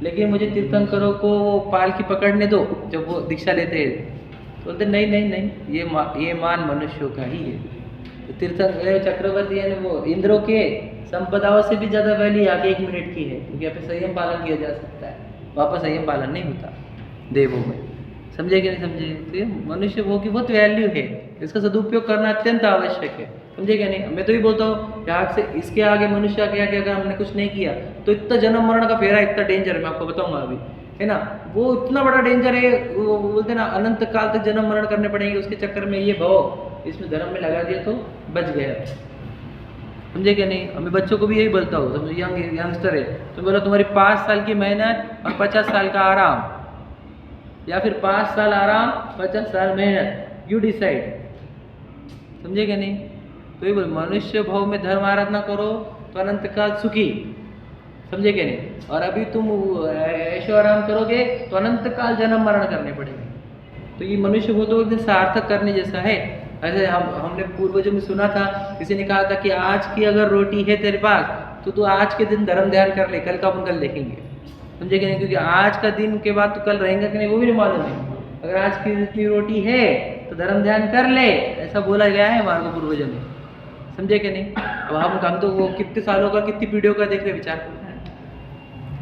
लेकिन मुझे तीर्थंकरों को वो पालकी पकड़ने दो जब वो दीक्षा लेते हैं। तो बोलते नहीं नहीं नहीं, ये मान मनुष्यों का ही है। तो तीर्थंकर चक्रवर्ती यानी वो इंद्रों के संपदाओं से भी ज़्यादा वैल्यू आगे 1 मिनट की है, क्योंकि यहाँ पे संयम पालन किया जा सकता है, वापस संयम पालन नहीं होता देवों में। समझे कि नहीं समझे। तो ये मनुष्य भोग की बहुत वैल्यू है, इसका सदुपयोग करना अत्यंत आवश्यक है, समझे क्या नहीं। मैं तो ये बोलता हूँ कि आग से इसके आगे मनुष्य आगे आगे अगर हमने कुछ नहीं किया तो इतना जन्म मरण का फेरा, इतना डेंजर है, मैं आपको बताऊंगा अभी, है ना। वो इतना बड़ा डेंजर है, वो बोलते ना अनंत काल तक जन्म मरण करने पड़ेंगे, उसके चक्कर में ये भाव इसमें धर्म में लगा दिया तो बच गया, समझे क्या नहीं। मैं बच्चों को भी यही बोलता हूँ, समझो यंगस्टर है तो बोला तुम्हारी 5 साल की मेहनत और 50 साल का आराम, या फिर 5 साल आराम 50 साल मेहनत, यू डिसाइड, समझे क्या नहीं। तो ये बोल मनुष्य भाव में धर्म आराधना करो तो अनंत काल सुखी, समझे क्या नहीं। और अभी तुम ऐशो आराम करोगे तो अनंत काल जन्म मरण करने पड़ेंगे। तो ये मनुष्य भाव तो एक दिन सार्थक करने जैसा है। ऐसे हमने पूर्वजों में सुना था, किसी ने कहा था कि आज की अगर रोटी है तेरे पास तो तू आज के दिन धर्म ध्यान कर ले, कल का अपन कल देखेंगे, समझे कि नहीं। क्योंकि आज का दिन के बाद तो कल रहेगा कि नहीं वो भी नहीं मालूम है। अगर आज की जितनी रोटी है तो धर्म ध्यान कर ले, ऐसा बोला गया है हमारे को पूर्वजों में, समझे कि नहीं। अब हम तो वो कितने सालों का कितनी पीढ़ियों का देख रहे विचार,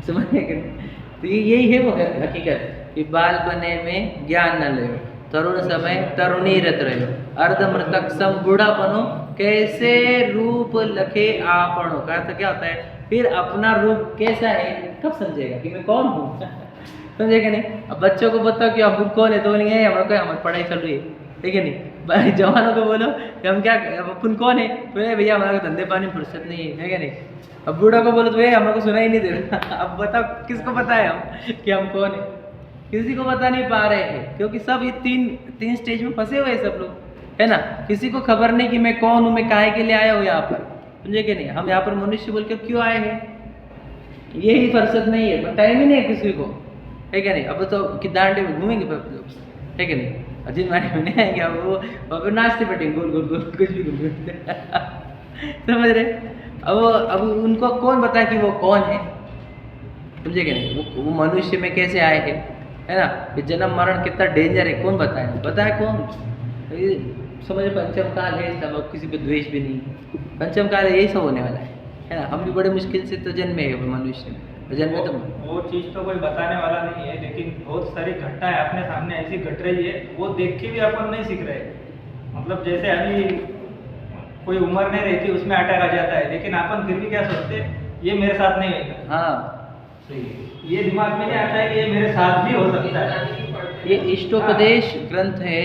समझे कि नहीं। तो यही है वो हकीकत कि बाल बने में ज्ञान न ले, तरुण समय तरुणी रत रहो, अर्धमृतक सम बूढ़ापनो, कैसे रूप लखे आपनो। का अर्थ क्या होता है, फिर अपना रूप कैसा है कब समझेगा कि मैं कौन हूँ, समझे कि नहीं। अब बच्चों को बताओ कि हम कौन है तो बोलेंगे हमारी पढ़ाई चल रही है, ठीक है नहीं। जवानों को बोलो कि हम क्या अपन कौन है, तो भैया हमारा धंधे पानी फुर्सत नहीं है क्या नहीं। अब बूढ़ा को बोलो तो भैया हमारे को सुना ही नहीं दे रहा। अब बताओ किसको पता है हम कि हम कौन है, किसी को बता नहीं पा रहे हैं, क्योंकि सब ये तीन स्टेज में फंसे हुए हैं सब लोग, है ना। किसी को खबर नहीं कि मैं कौन हूँ, मैं काहे के लिए आया हूँ यहाँ पर, समझे कि नहीं। हम यहाँ पर मनुष्य बोलकर क्यों आए हैं, यही फुर्सत नहीं है, टाइम ही नहीं है किसी को, है क्या नहीं। अब तो कि दांडे में घूमेंगे लोग, है क्या नहीं। अजीत माने में नहीं आएंगे, अब वो नाचते बैठेंगे गोल गोल गोल कुछ भी घूमते समझ रहे। अब उनको कौन बताए कि वो कौन है, समझे क्या नहीं। वो मनुष्य में कैसे आए हैं, है ना। ये जन्म मरण कितना डेंजर है, कौन बताए कौन। समझ पंचम काल है सब, अब किसी पे द्वेष भी नहीं, पंचम काल है, यही सब होने वाला है ना। हम भी बड़े मुश्किल से तो जन्मे है मनुष्य में, जन्मे तो वो चीज़ तो कोई बताने वाला नहीं है, लेकिन बहुत सारी घटनाएं अपने सामने ऐसी घट रही है, वो देख के भी अपन नहीं सीख रहे। मतलब जैसे अभी कोई उम्र नहीं रहती उसमें अटैक आ जाता है, लेकिन अपन फिर भी क्या सोचते ये मेरे साथ नहीं होगा। हाँ ये दिमाग में नहीं आता है कि ये मेरे साथ भी हो सकता है। ये इष्टोपदेश ग्रंथ है,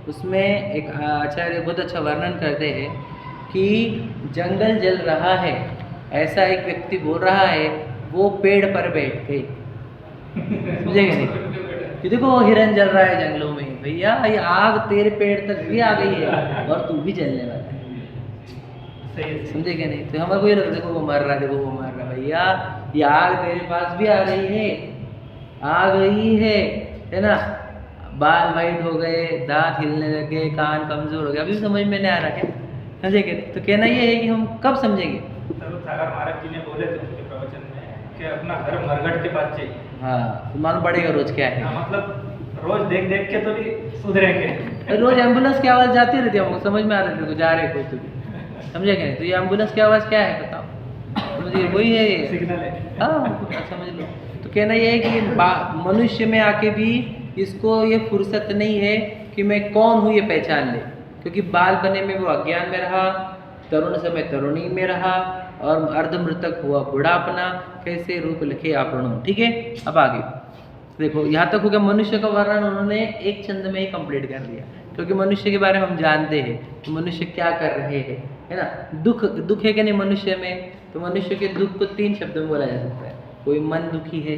उसमें एक आचार्य बहुत अच्छा वर्णन करते हैं कि जंगल जल रहा है, ऐसा एक व्यक्ति बोल रहा है, वो पेड़ पर बैठ गए, समझेगा नहीं। कि देखो वो हिरन जल रहा है जंगलों में, भैया ये आग तेरे पेड़ तक भी आ गई है और तू भी जलने वाला है, समझे क्या नहीं। तो हमारे को ये लगता है देखो वो मर रहा, देखो वो मर रहा, भैया ये आग तेरे पास भी आ रही है, आ गई है ना। बाल वाइट हो गए, दांत हिलने लगे, कान कमजोर हो गए, अभी समझ में नहीं आ रहा क्या, समझे क्या। तो कहना ये है कि हम कब समझेंगे। सागर महाराज जी ने बोले थे उसके प्रवचन में कि अपना घर मरघट के पास चाहिए। हाँ तो मालूम पड़ेगा रोज क्या है। मतलब रोज देख देख के तो भी सुधरेंगे। रोज एम्बुलेंस की आवाज़ जाती रहती है, हमको समझ में आ रहा है जा रहे कोई तो भी, समझे क्या नहीं। तो ये एम्बुलेंस की आवाज़ क्या है बताओ, मुझे वही है ये सिग्नल है। हाँ समझ लो। तो कहना ये है कि मनुष्य में आके भी इसको ये फुर्सत नहीं है कि मैं कौन हूँ ये पहचान ले, क्योंकि बाल बने में वो अज्ञान में रहा, तरुण समय तरुणी में रहा और अर्धमृतक हुआ बुढ़ापना, कैसे रूप लिखे आपनो। ठीक है, अब आगे देखो, यहाँ तक हो गया मनुष्य का वर्णन उन्होंने एक छंद में ही कंप्लीट कर लिया, क्योंकि मनुष्य के बारे में हम जानते हैं कि मनुष्य क्या कर रहे हैं, है ना। दुख है कि नहीं मनुष्य में, तो मनुष्य के दुख को 3 शब्दों में बोला जा सकता है। कोई मन दुखी है,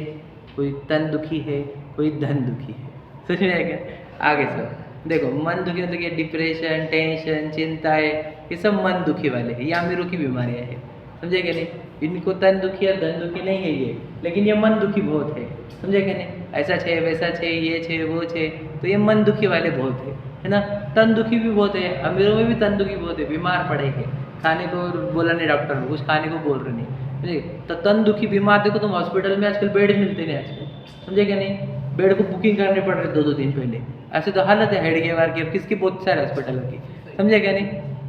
कोई तन दुखी है, कोई धन दुखी है। समझ में आएगा? आगे सब देखो, मन दुखी मतलब कि डिप्रेशन, टेंशन, चिंताएं, ये सब मन दुखी वाले हैं, ये अमीरों की बीमारियां हैं। समझे कि नहीं? इनको तन दुखी और धन दुखी नहीं है ये, लेकिन ये मन दुखी बहुत है। समझे कि नहीं? ऐसा छे, वैसा छे, ये छे, वो छे, तो ये मन दुखी वाले बहुत है ना। तन दुखी भी बहुत है, अमीरों में भी तन दुखी बहुत है, बीमार पड़े हैं, खाने को बोला नहीं डॉक्टर, कुछ खाने को बोल रहे नहीं। तो तन दुखी बीमार देखो तुम हॉस्पिटल में आजकल बेड मिलते नहीं आजकल। समझे कि नहीं? बेड को बुकिंग करनी पड़ रही 2-2 दिन पहले। ऐसे तो हालत है हेड के वार की, किसकी बहुत सारे हॉस्पिटल की। समझे क्या नहीं?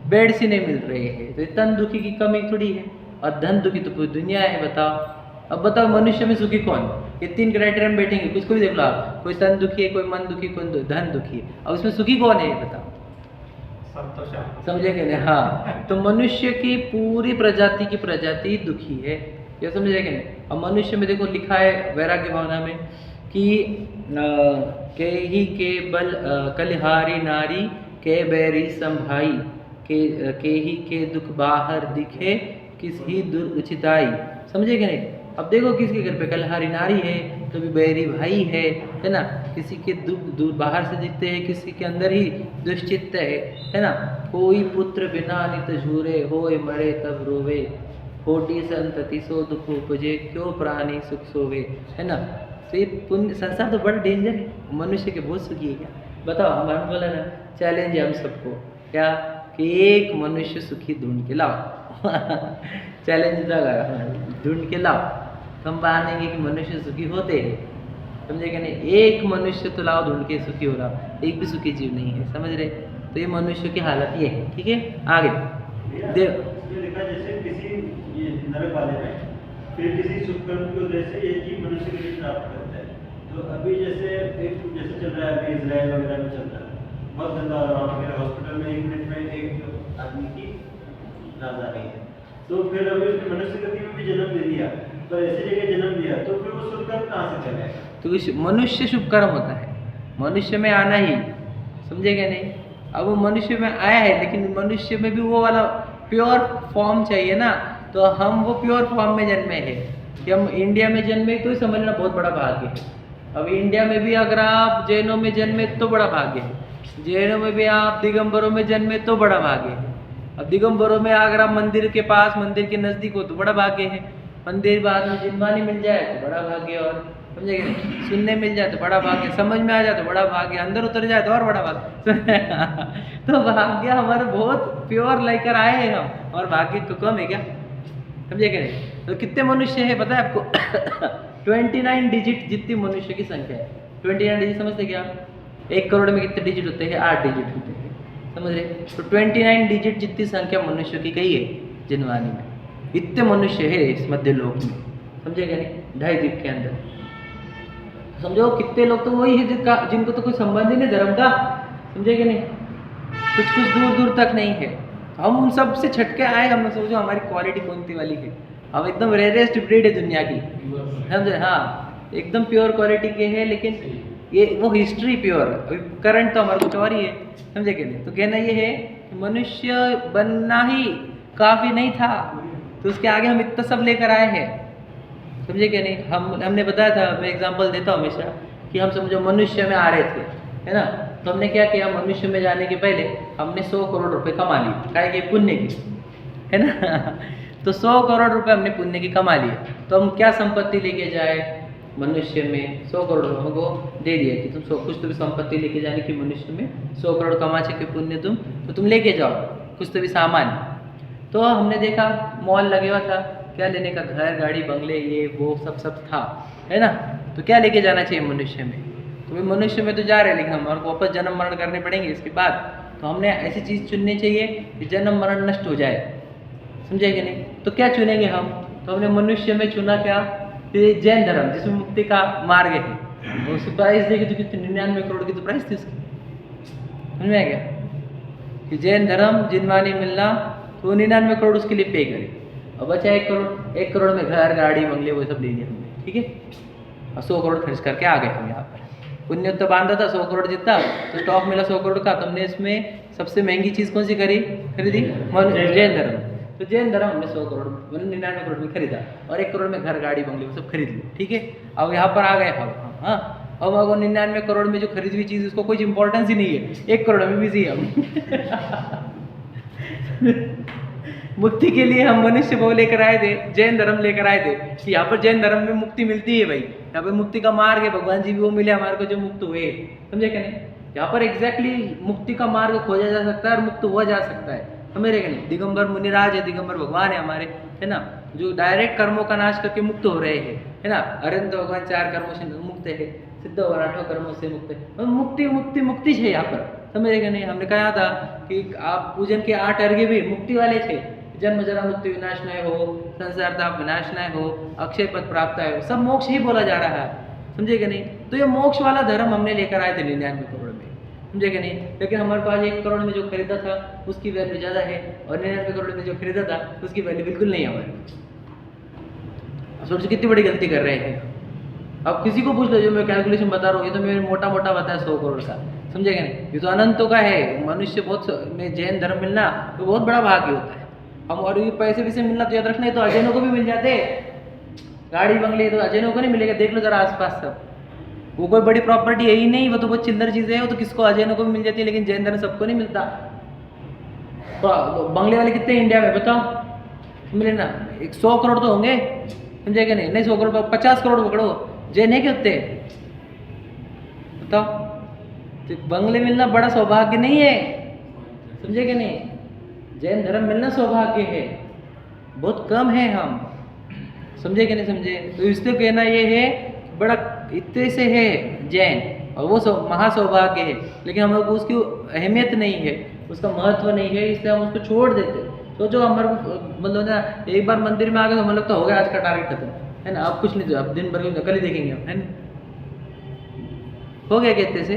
बेड से नहीं मिल रहे हैं, तो तन दुखी की कमी थोड़ी है। और धन दुखी तो पूरी दुनिया है, बताओ। अब बताओ मनुष्य में सुखी कौन? ये 3 क्राइटेरिया में बैठेंगे, कुछ को भी देख लो आप, कोई तन दुखी है, कोई मन दुखी, कोई धन दुखी है। अब उसमें सुखी कौन है ये बताओ? समझे कि नहीं? हाँ, तो मनुष्य की पूरी प्रजाति दुखी है, ये समझे कि नहीं? अब मनुष्य में देखो लिखा है वैराग्य भावना में कि के ही के बल कलिहारी नारी के बैरी संभाई, के ही के दुख बाहर दिखे, किस ही दुर उचिताई। समझे कि नहीं? अब देखो किसके घर पे कलहारी नारी है, कभी बैरी भाई है ना। किसी के दुख दूर बाहर से दिखते हैं, किसी के अंदर ही दुश्चित्त है ना। कोई पुत्र बिना नित झूरे, होए मरे तब रोवे, होटी संतति सो दुख उपजे, क्यों प्राणी सुख सोवे, है ना। तो ये पुण्य संसार तो बड़ा डेंजर है, मनुष्य के बहुत सुखी है क्या बताओ। हम बोला ना, चैलेंज है हम सबको, क्या कि एक मनुष्य सुखी ढूंढ के लाओ चैलेंज लगा ढूंढ के लाओ, तो हम मानेंगे कि मनुष्य सुखी होते हैं। समझे कि नहीं? एक मनुष्य तो लाओ ढूंढ के सुखी हो रहा, एक भी सुखी जीव नहीं है। समझ रहे? तो ये मनुष्य की हालत ये है। ठीक है, आगे देखा जैसे किसी ये नरक वाले में फिर किसी शुभ कर्म की वजह से ये जीव मनुष्य के लिए प्राप्त करता है। तो अभी जैसे चल रहा है, अभी इजराइल वगैरह में चल रहा है, बहुत गंदा मेरे हॉस्पिटल में 1 मिनट में एक आदमी की जान आ रही है। तो फिर अभी उसने मनुष्य गति में भी जन्म दे दिया, पर ऐसी जगह जन्म दिया, तो फिर वो शुभ कर्म कहाँ से चलेगा? तो मनुष्य शुभ कर्म होता है, मनुष्य में आना ही। समझे क्या नहीं? अब वो मनुष्य में आया है, लेकिन मनुष्य में भी वो वाला प्योर फॉर्म चाहिए ना। तो हम वो प्योर फॉर्म में जन्मे हैं कि हम इंडिया में जन्मे, तो समझना बहुत बड़ा भाग्य है। अब इंडिया में भी अगर आप जैनों में जन्मे तो बड़ा भाग्य है, जैनों में भी आप दिगंबरों में जन्मे तो बड़ा भाग्य है। अब दिगंबरों में अगर आप मंदिर के पास, मंदिर के नज़दीक हो तो बड़ा भाग्य है। मंदिर बाद में जिनवानी मिल जाए तो बड़ा भाग्य, और समझे कि नहीं? सुनने मिल जाए तो बड़ा भाग्य, समझ में आ जाए तो बड़ा भाग्य, अंदर उतर जाए तो और बड़ा भाग्य तो भाग्य हमारे बहुत प्योर लेकर आए हैं हम, और भाग्य तो कम है क्या? समझे कि नहीं? तो कितने मनुष्य है पता है आपको 29 डिजिट जितनी मनुष्य की संख्या है। 29 डिजिट समझते क्या? 1 करोड़ में कितने डिजिट होते हैं? 8 डिजिट होते हैं। समझ रहे? तो 29 डिजिट जितनी संख्या मनुष्य की कही है जिनवानी में, इतने मनुष्य है इस मध्य लोक में। समझे क्या नहीं? 2.5 द्वीप के अंदर समझो कितने लोग तो वही है जिनको तो कोई संबंध ही नहीं धर्म का। समझे कि नहीं? कुछ दूर दूर तक नहीं है। हम उन सब से छटके आए, हमने सोचो हमारी क्वालिटी कौन सी वाली है। हम एकदम रेयरेस्ट ब्रीड है दुनिया की। समझे? हाँ, एकदम प्योर क्वालिटी के हैं, लेकिन ये वो हिस्ट्री प्योर, अभी करंट तो हमारा कुछ और ही है। समझे कि नहीं? तो कहना ये है कि मनुष्य बनना ही काफ़ी नहीं था, तो उसके आगे हम इतना सब लेकर आए हैं। समझे कि नहीं? हमने बताया था, मैं एग्जांपल देता हूँ हमेशा, कि हम समझो मनुष्य में आ रहे थे, है ना। तो हमने क्या किया, मनुष्य में जाने के पहले हमने 100 करोड़ रुपए कमा लिए, क्या कि पुण्य की, है ना तो 100 करोड़ रुपए हमने पुण्य की कमा लिए। तो हम क्या संपत्ति लेके जाए मनुष्य में? 100 करोड़ हमको दे दिया कि तुम कुछ तो भी संपत्ति लेके जाने की, मनुष्य में 100 करोड़ कमा के पुण्य तुम लेके जाओ कुछ तो भी सामान। तो हमने देखा मॉल लगे हुआ था, क्या लेने का, घर गाड़ी बंगले ये वो सब था, है ना। तो क्या लेके जाना चाहिए मनुष्य में? तो भाई मनुष्य में तो जा रहे हैं, लेकिन हमारे को वापस जन्म मरण करने पड़ेंगे इसके बाद। तो हमने ऐसी चीज़ चुननी चाहिए कि जन्म मरण नष्ट हो जाए। समझे कि नहीं? तो क्या चुनेंगे हम? तो हमने मनुष्य में चुना क्या, जैन धर्म, जिसमें मुक्ति का मार्ग है। उसकी प्राइस देखी तो कितनी 99 करोड़ की तो प्राइस थी उसकी। समझ में आ गया कि जैन धर्म जिनवानी मिलना तो वो 99 करोड़ उसके लिए पे करे। और बचा 1 करोड़, 1 करोड़ में घर गाड़ी बंगले वो सब ले लिया हमने, ठीक है। और 100 करोड़ खर्च करके आ गए हम यहाँ पर। पुण्य तो बांधा था 100 करोड़ जितना, तो स्टॉक मिला 100 करोड़ का, तो हमने इसमें सबसे महंगी चीज़ कौन सी खरीदी? जैन धर्म। तो जैन धर्म हमने 100 करोड़ मतलब 99 करोड़ में खरीदा, और 1 करोड़ में घर गाड़ी बंगले वो सब खरीद लिए, ठीक है। अब यहाँ पर आ गए हम, हाँ, अब अगर 99 करोड़ में जो खरीदी हुई चीज़ उसको कोई इंपॉर्टेंस ही नहीं है, 1 करोड़ में बिजी है हम। मुक्ति के लिए हम मनुष्य वो लेकर आए थे, जैन धर्म लेकर आए थे कि यहाँ पर जैन धर्म में मुक्ति मिलती है भाई, यहाँ पर मुक्ति का मार्ग है, भगवान जी भी वो मिले हमारे को जो मुक्त हुए, समझे क्या नहीं। यहाँ पर एग्जैक्टली मुक्ति का मार्ग खोजा जा सकता है और मुक्त हुआ जा सकता है, समझ रहे क्या नहीं। दिगंबर मुनिराज है, दिगंबर भगवान है हमारे, है ना, जो डायरेक्ट कर्मों का नाश करके मुक्त हो रहे हैं, है ना। अरविंद भगवान 4 कर्मों से मुक्त है, सिद्ध और 8 कर्मों से मुक्त है। मुक्ति मुक्ति मुक्ति है यहाँ पर, समझ रहे क्या नहीं। हमने कहा था कि आप पूजन के 8 अर्घ्य भी मुक्ति वाले थे, जन्म जरा मृत्यु विनाश न हो, संसार ताप विनाश न हो, अक्षय पद प्राप्त है, सब मोक्ष ही बोला जा रहा है, समझे क्या नहीं। तो ये मोक्ष वाला धर्म हमने लेकर आए थे 99 करोड़ में, समझे क्या नहीं। लेकिन हमारे पास 1 करोड़ में जो खरीदा था उसकी वैल्यू ज़्यादा है, और 99 करोड़ में जो खरीदा था उसकी वैल्यू बिल्कुल नहीं है हमारे पास। सोचो कितनी बड़ी गलती कर रहे हैं। अब किसी को पूछ लो, जो मैं कैलकुलेशन बता रहा हूँ ये तो मैंने मोटा मोटा बताया 100 करोड़ का, समझे क्या नहीं। ये तो अनंतों का है, मनुष्य बहुत में जैन धर्म मिलना तो बहुत बड़ा भाग्य होता है। हम और ये पैसे वैसे मिलना तो याद रखना है, तो अजैनों को भी मिल जाते, गाड़ी बंगले तो अजैनों को नहीं मिलेगा। देख लो जरा आसपास सब, वो कोई बड़ी प्रॉपर्टी है ही नहीं, वो तो बहुत चिल्लर चीज़ें है, वो तो किसको अजैनों को भी मिल जाती है, लेकिन जैन धर्म सबको नहीं मिलता। तो बंगले वाले कितने इंडिया में बताओ, मिले ना 100 करोड़ तो होंगे, समझे क्या नहीं। 100 करोड़ 50 करोड़ पकड़ो, जैन है क्या होते बताओ। तो बंगले मिलना बड़ा सौभाग्य नहीं है, समझे क्या नहीं। जैन धर्म मिलना सौभाग्य है, बहुत कम है हम, समझे कि नहीं समझे। तो इसलिए कहना ये है बड़ा इतने से है जैन, और वो महासौभाग्य है, लेकिन हम लोग को उसकी अहमियत नहीं है, उसका महत्व नहीं है, इसलिए हम उसको छोड़ देते। तो जो हमारे मतलब ना एक बार मंदिर में आ गए तो हम लोग तो हो गया आज का टारगेट खत्म, है ना। अब कुछ नहीं, अब दिन भर कल ही देखेंगे हम, है ना, हो गया कहते से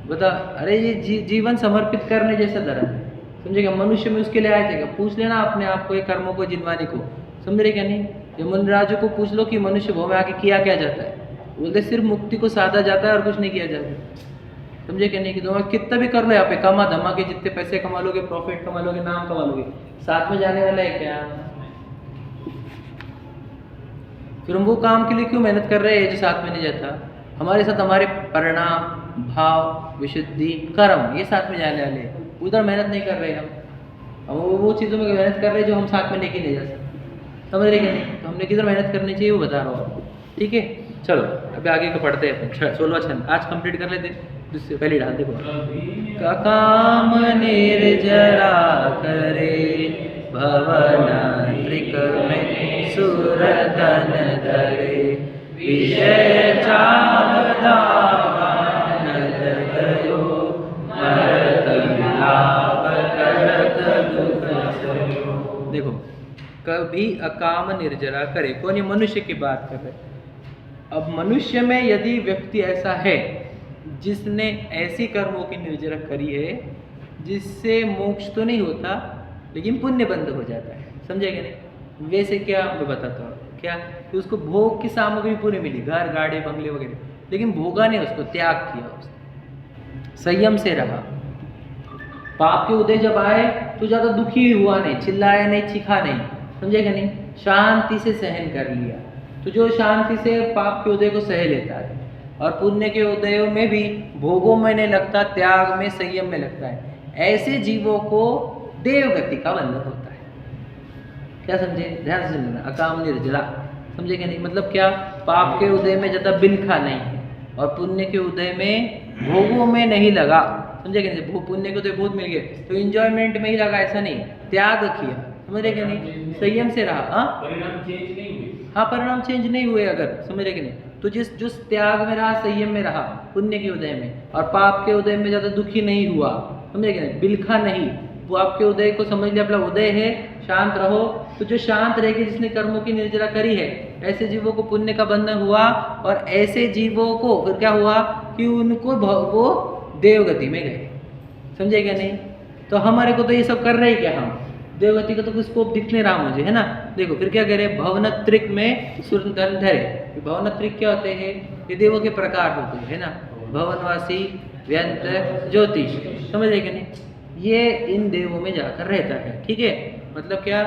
बता। अरे ये जीवन समर्पित करने जैसा धर्म है, समझेगा। मनुष्य में उसके लिए आए थे क्या, पूछ लेना अपने आप को, ये कर्मों को जिनवाने को, समझ रहे क्या नहीं। ये मुनिराजों को पूछ लो कि मनुष्य भाव में आके किया क्या जाता है, बोलते सिर्फ मुक्ति को साधा जाता है और कुछ नहीं किया जाता, समझे क्या नहीं। कि तुम कितना भी कर लो यहाँ पे, कमा धमा के जितने पैसे कमा लोगे, प्रॉफिट कमा लोगे, नाम कमा लोगे, साथ में जाने वाला है क्या। फिर हम वो काम के लिए क्यों मेहनत कर रहे हैं जो साथ में नहीं जाता। हमारे साथ हमारे परिणाम, भाव, विशुद्धि, कर्म, ये साथ में जाने वाले हैं, उधर मेहनत नहीं कर रहे हम वो चीज़ों में मेहनत कर रहे हैं जो हम साथ में लेके नहीं जा सकते, समझ रहे क्या नहीं। तो हमने किधर मेहनत करनी चाहिए वो बता रहा हूँ आपको, ठीक है। चलो अभी आगे को पढ़ते हैं अपन 16वां छंद आज कंप्लीट कर लेते। दूसरे पहले डाल देखो, का काम निर्जरा करे भवन त्रिक में सुरतन धरे, विषय चाहता देखो, कभी अकाम निर्जरा करे, कौन, ये मनुष्य की बात कर रहे। अब मनुष्य में यदि व्यक्ति ऐसा है जिसने ऐसी कर्मों की निर्जरा करी है जिससे मोक्ष तो नहीं होता लेकिन पुण्य बंद हो जाता है, समझेगा नहीं। वैसे क्या मैं बताता हूँ, क्या कि उसको भोग की सामग्री पूरी मिली, घर गाड़ी बंगले वगैरह, लेकिन भोगा नहीं, उसको त्याग किया, उसने संयम से रहा। पाप के उदय जब आए तो ज़्यादा दुखी हुआ नहीं, चिल्लाया नहीं, चीखा नहीं, समझेगा नहीं, शांति से सहन कर लिया। तो जो शांति से पाप के उदय को सह लेता है और पुण्य के उदयों में भी भोगों में नहीं लगता, त्याग में, संयम में लगता है, ऐसे जीवों को देव गति का बंधन होता है। क्या समझे, ध्यान से सुनना, अकाम निर्जरा, समझे क्या नहीं। मतलब क्या, पाप के उदय में ज़्यादा बिलखा नहीं है और पुण्य के उदय में भोगों में नहीं लगा, समझे क्या नहीं। पुण्य के उदय बहुत मिल गए तो इंजॉयमेंट में ही लगा, ऐसा नहीं, त्याग किया, समझ रहे क्या नहीं, संयम से रहा। परिणाम चेंज नहीं हुए, हाँ परिणाम चेंज नहीं हुए अगर, समझ रहे कि नहीं। तो जिस त्याग में रहा, संयम में रहा पुण्य के उदय में, और पाप के उदय में ज़्यादा दुखी नहीं हुआ, समझ रहे कि नहीं, बिलखा नहीं, वो आपके उदय को समझ लिया अपना उदय है, शांत रहो। तो जो शांत रहेगी, जिसने कर्मों की निर्जरा करी है, ऐसे जीवों को पुण्य का बंधन हुआ, और ऐसे जीवों को फिर क्या हुआ कि उनको वो देवगति में गए, समझे क्या नहीं। तो हमारे को तो ये सब कर रहे हैं क्या, हम देवगति का तो कोई स्कोप दिख नहीं रहा मुझे, है ना। देखो फिर क्या कह रहे हैं, भवनत्रिक में सुरधन धरे। भवनत्रिक क्या होते हैं, ये देवों के प्रकार होते हैं, है ना। भवनवासी, व्यंत, ज्योतिष, समझ रहे कि नहीं, ये इन देवों में जाकर रहता है, ठीक है। मतलब क्या,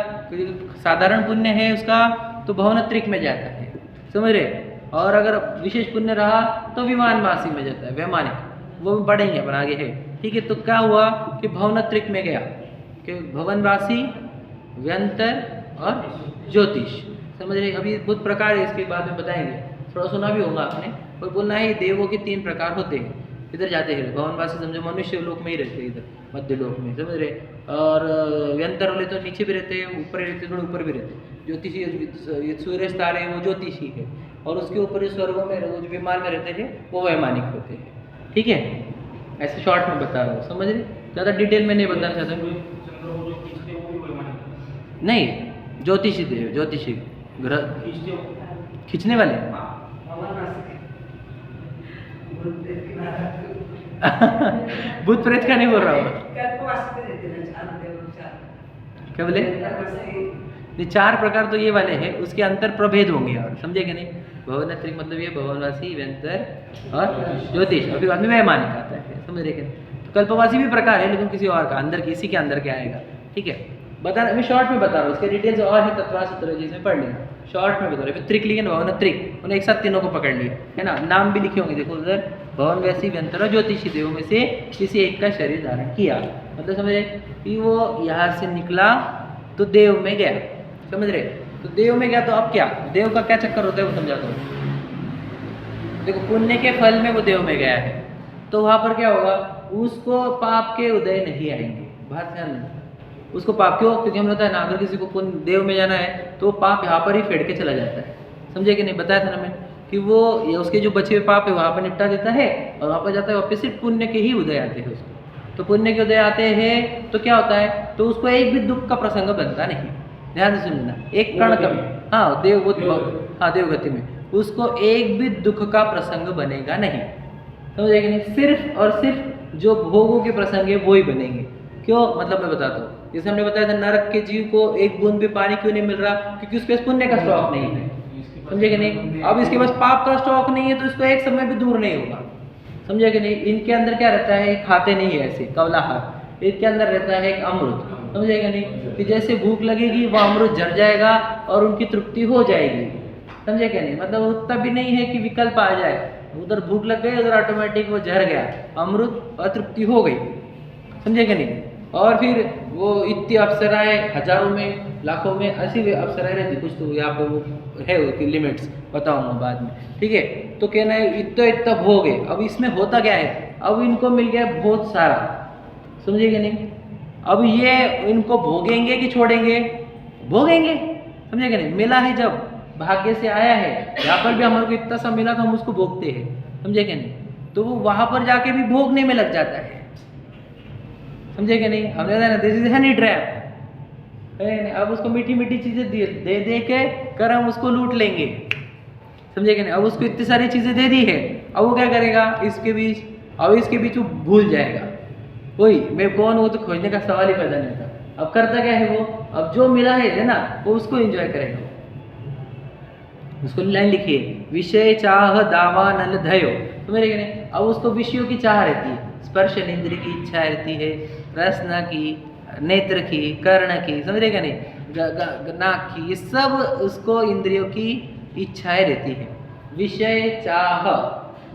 साधारण पुण्य है उसका तो भवनत्रिक में जाता है, समझ रहे। और अगर विशेष पुण्य रहा तो विमानवासी में जाता है, वैमानिक, वो भी पढ़ेंगे अपन आगे है, ठीक है। तो क्या हुआ कि भवनत्रिक में गया कि भवनवासी, व्यंतर और ज्योतिष, समझ रहे। अभी बहुत प्रकार है, इसके बाद में बताएंगे, थोड़ा सुना भी होगा आपने। और बोलना है देवों के 3 प्रकार होते हैं, इधर जाते हैं। भवनवासी समझो मनुष्य लोक में ही रहते हैं, इधर मध्य लोक में, समझ रहे। और व्यंतर वाले तो नीचे भी रहते हैं, ऊपर रहते हैं, थोड़े ऊपर भी रहते हैं। ज्योतिषी सूर्य तारे वो ज्योतिषी है, और उसके ऊपर जो स्वर्गों में जो विमान में रहते हैं वो वैमानिक होते हैं, ठीक है। ऐसे शॉर्ट में बता रहा हूँ, समझ रहे, ज़्यादा डिटेल में नहीं बताना चाहता। नहीं, ज्योतिषी देव, ज्योतिषी ग्रह खींचने वाले भूत प्रेत का नहीं बोल रहा हूँ, क्या बोले। ये 4 प्रकार तो ये वाले हैं, उसके अंतर प्रभेद होंगे, और समझे कि नहीं। भवनत्रिक मतलब ये भवनवासी, व्यंतर और ज्योतिष, अभी बाद में वैमानिक आता है, समझ रहे कि नहीं। तो कल्पवासी भी प्रकार है, लेकिन किसी और का, अंदर इसी के अंदर क्या आएगा, ठीक है। बता मैं शॉर्ट में बता रहा हूँ, इसके डिटेल्स और है तत्वासूत्र जिसमें पढ़ लेना, शॉर्ट में बता रहे। फिर त्रिकलिंग भवनत्रिक, उन्हें एक साथ तीनों को पकड़ लिया, है ना। नाम भी लिखे होंगे, देखो उधर, भवनवासी, व्यंतर और ज्योतिषी देवों में से किसी एक का शरीर धारण किया, मतलब समझ रहे कि वो यहाँ से निकला तो देव में गया, समझ रहे। तो देव में गया तो अब क्या, देव का क्या चक्कर होता है वो समझाता हूँ। देखो पुण्य के फल में वो देव में गया है, तो वहाँ पर क्या होगा, उसको पाप के उदय नहीं आएंगे, बात ध्यान रखना। उसको पाप क्यों, क्योंकि हम होता है ना, अगर किसी को पुण्य देव में जाना है तो पाप यहाँ पर ही फेंट के चला जाता है, समझे कि नहीं। बताया था ना मैं कि वो उसके जो बचे हुए पाप है वहाँ पर निपटा देता है, और वहाँ पर जाता है वापस सिर्फ पुण्य के ही उदय आते हैं उसको। तो पुण्य के उदय आते हैं तो क्या होता है, तो उसको एक भी दुख का प्रसंग बनता नहीं, ध्यान से सुनना। एक कण का, हाँ देवगति में उसको एक भी दुख का प्रसंग बनेगा नहीं, समझे कि नहीं। सिर्फ और सिर्फ जो भोगों के प्रसंग है वो ही बनेंगे। क्यों, मतलब मैं बताता हूँ। जैसे हमने बताया था, नरक के जीव को एक बूंद भी पानी क्यों नहीं मिल रहा, क्योंकि उसके पास पुण्य का स्टॉक नहीं है, समझे कि नहीं। अब इसके पास पाप का स्टॉक नहीं है तो इसको एक समय भी दूर नहीं होगा, समझे कि नहीं। इनके अंदर क्या रहता है, खाते नहीं है ऐसे कवलाहार, इनके अंदर रहता है एक अमृत, समझेगा नहीं, कि जैसे भूख लगेगी वो अमृत झड़ जाएगा और उनकी तृप्ति हो जाएगी, समझे क्या नहीं। मतलब उतना भी नहीं है कि विकल्प आ जाए, उधर भूख लग गई, उधर ऑटोमेटिक वो झड़ गया अमृत और तृप्ति हो गई, समझे क्या नहीं। और फिर वो इतनी अप्सराएं हजारों में लाखों में ऐसी अप्सराएं रहती, कुछ तो यहाँ पे वो है उसकी लिमिट्स, बताऊंगा बाद में, ठीक है। तो कहना है इतना भोग है। अब इसमें होता क्या है, अब इनको मिल गया बहुत सारा, समझे क्या नहीं। अब ये इनको भोगेंगे कि छोड़ेंगे, भोगेंगे, समझे क्या नहीं। मिला है जब भाग्य से आया है, यहाँ पर भी हमारे को इतना सा मिला तो हम उसको भोगते हैं, समझे क्या नहीं। तो वो वहाँ पर जाके भी भोगने में लग जाता है, समझे क्या नहीं। हमने बताया ना, दिस इज हनी ट्रैप। अब उसको मीठी मीठी चीजें दे दे के कर हम उसको लूट लेंगे, समझे क्या नहीं। अब उसको इतनी सारी चीजें दे दी है, अब वो क्या करेगा इसके बीच, अब इसके बीच वो भूल जाएगा, वही मैं कौन, वो तो खोजने का सवाल ही पैदा नहीं था। अब करता क्या है वो, अब जो मिला है ना वो उसको एंजॉय करेगा। उसको लाइन लिखिए, विषय चाह दावा नल धयो, समझे क्या नहीं। अब उसको विषयों की चाह रहती है, स्पर्श इंद्रिय की इच्छा रहती है, रसना की, नेत्र की, कर्ण की, समझ रहे क्या नहीं, नाक की, ये सब उसको इंद्रियों की इच्छाएं रहती है। विषय चाह,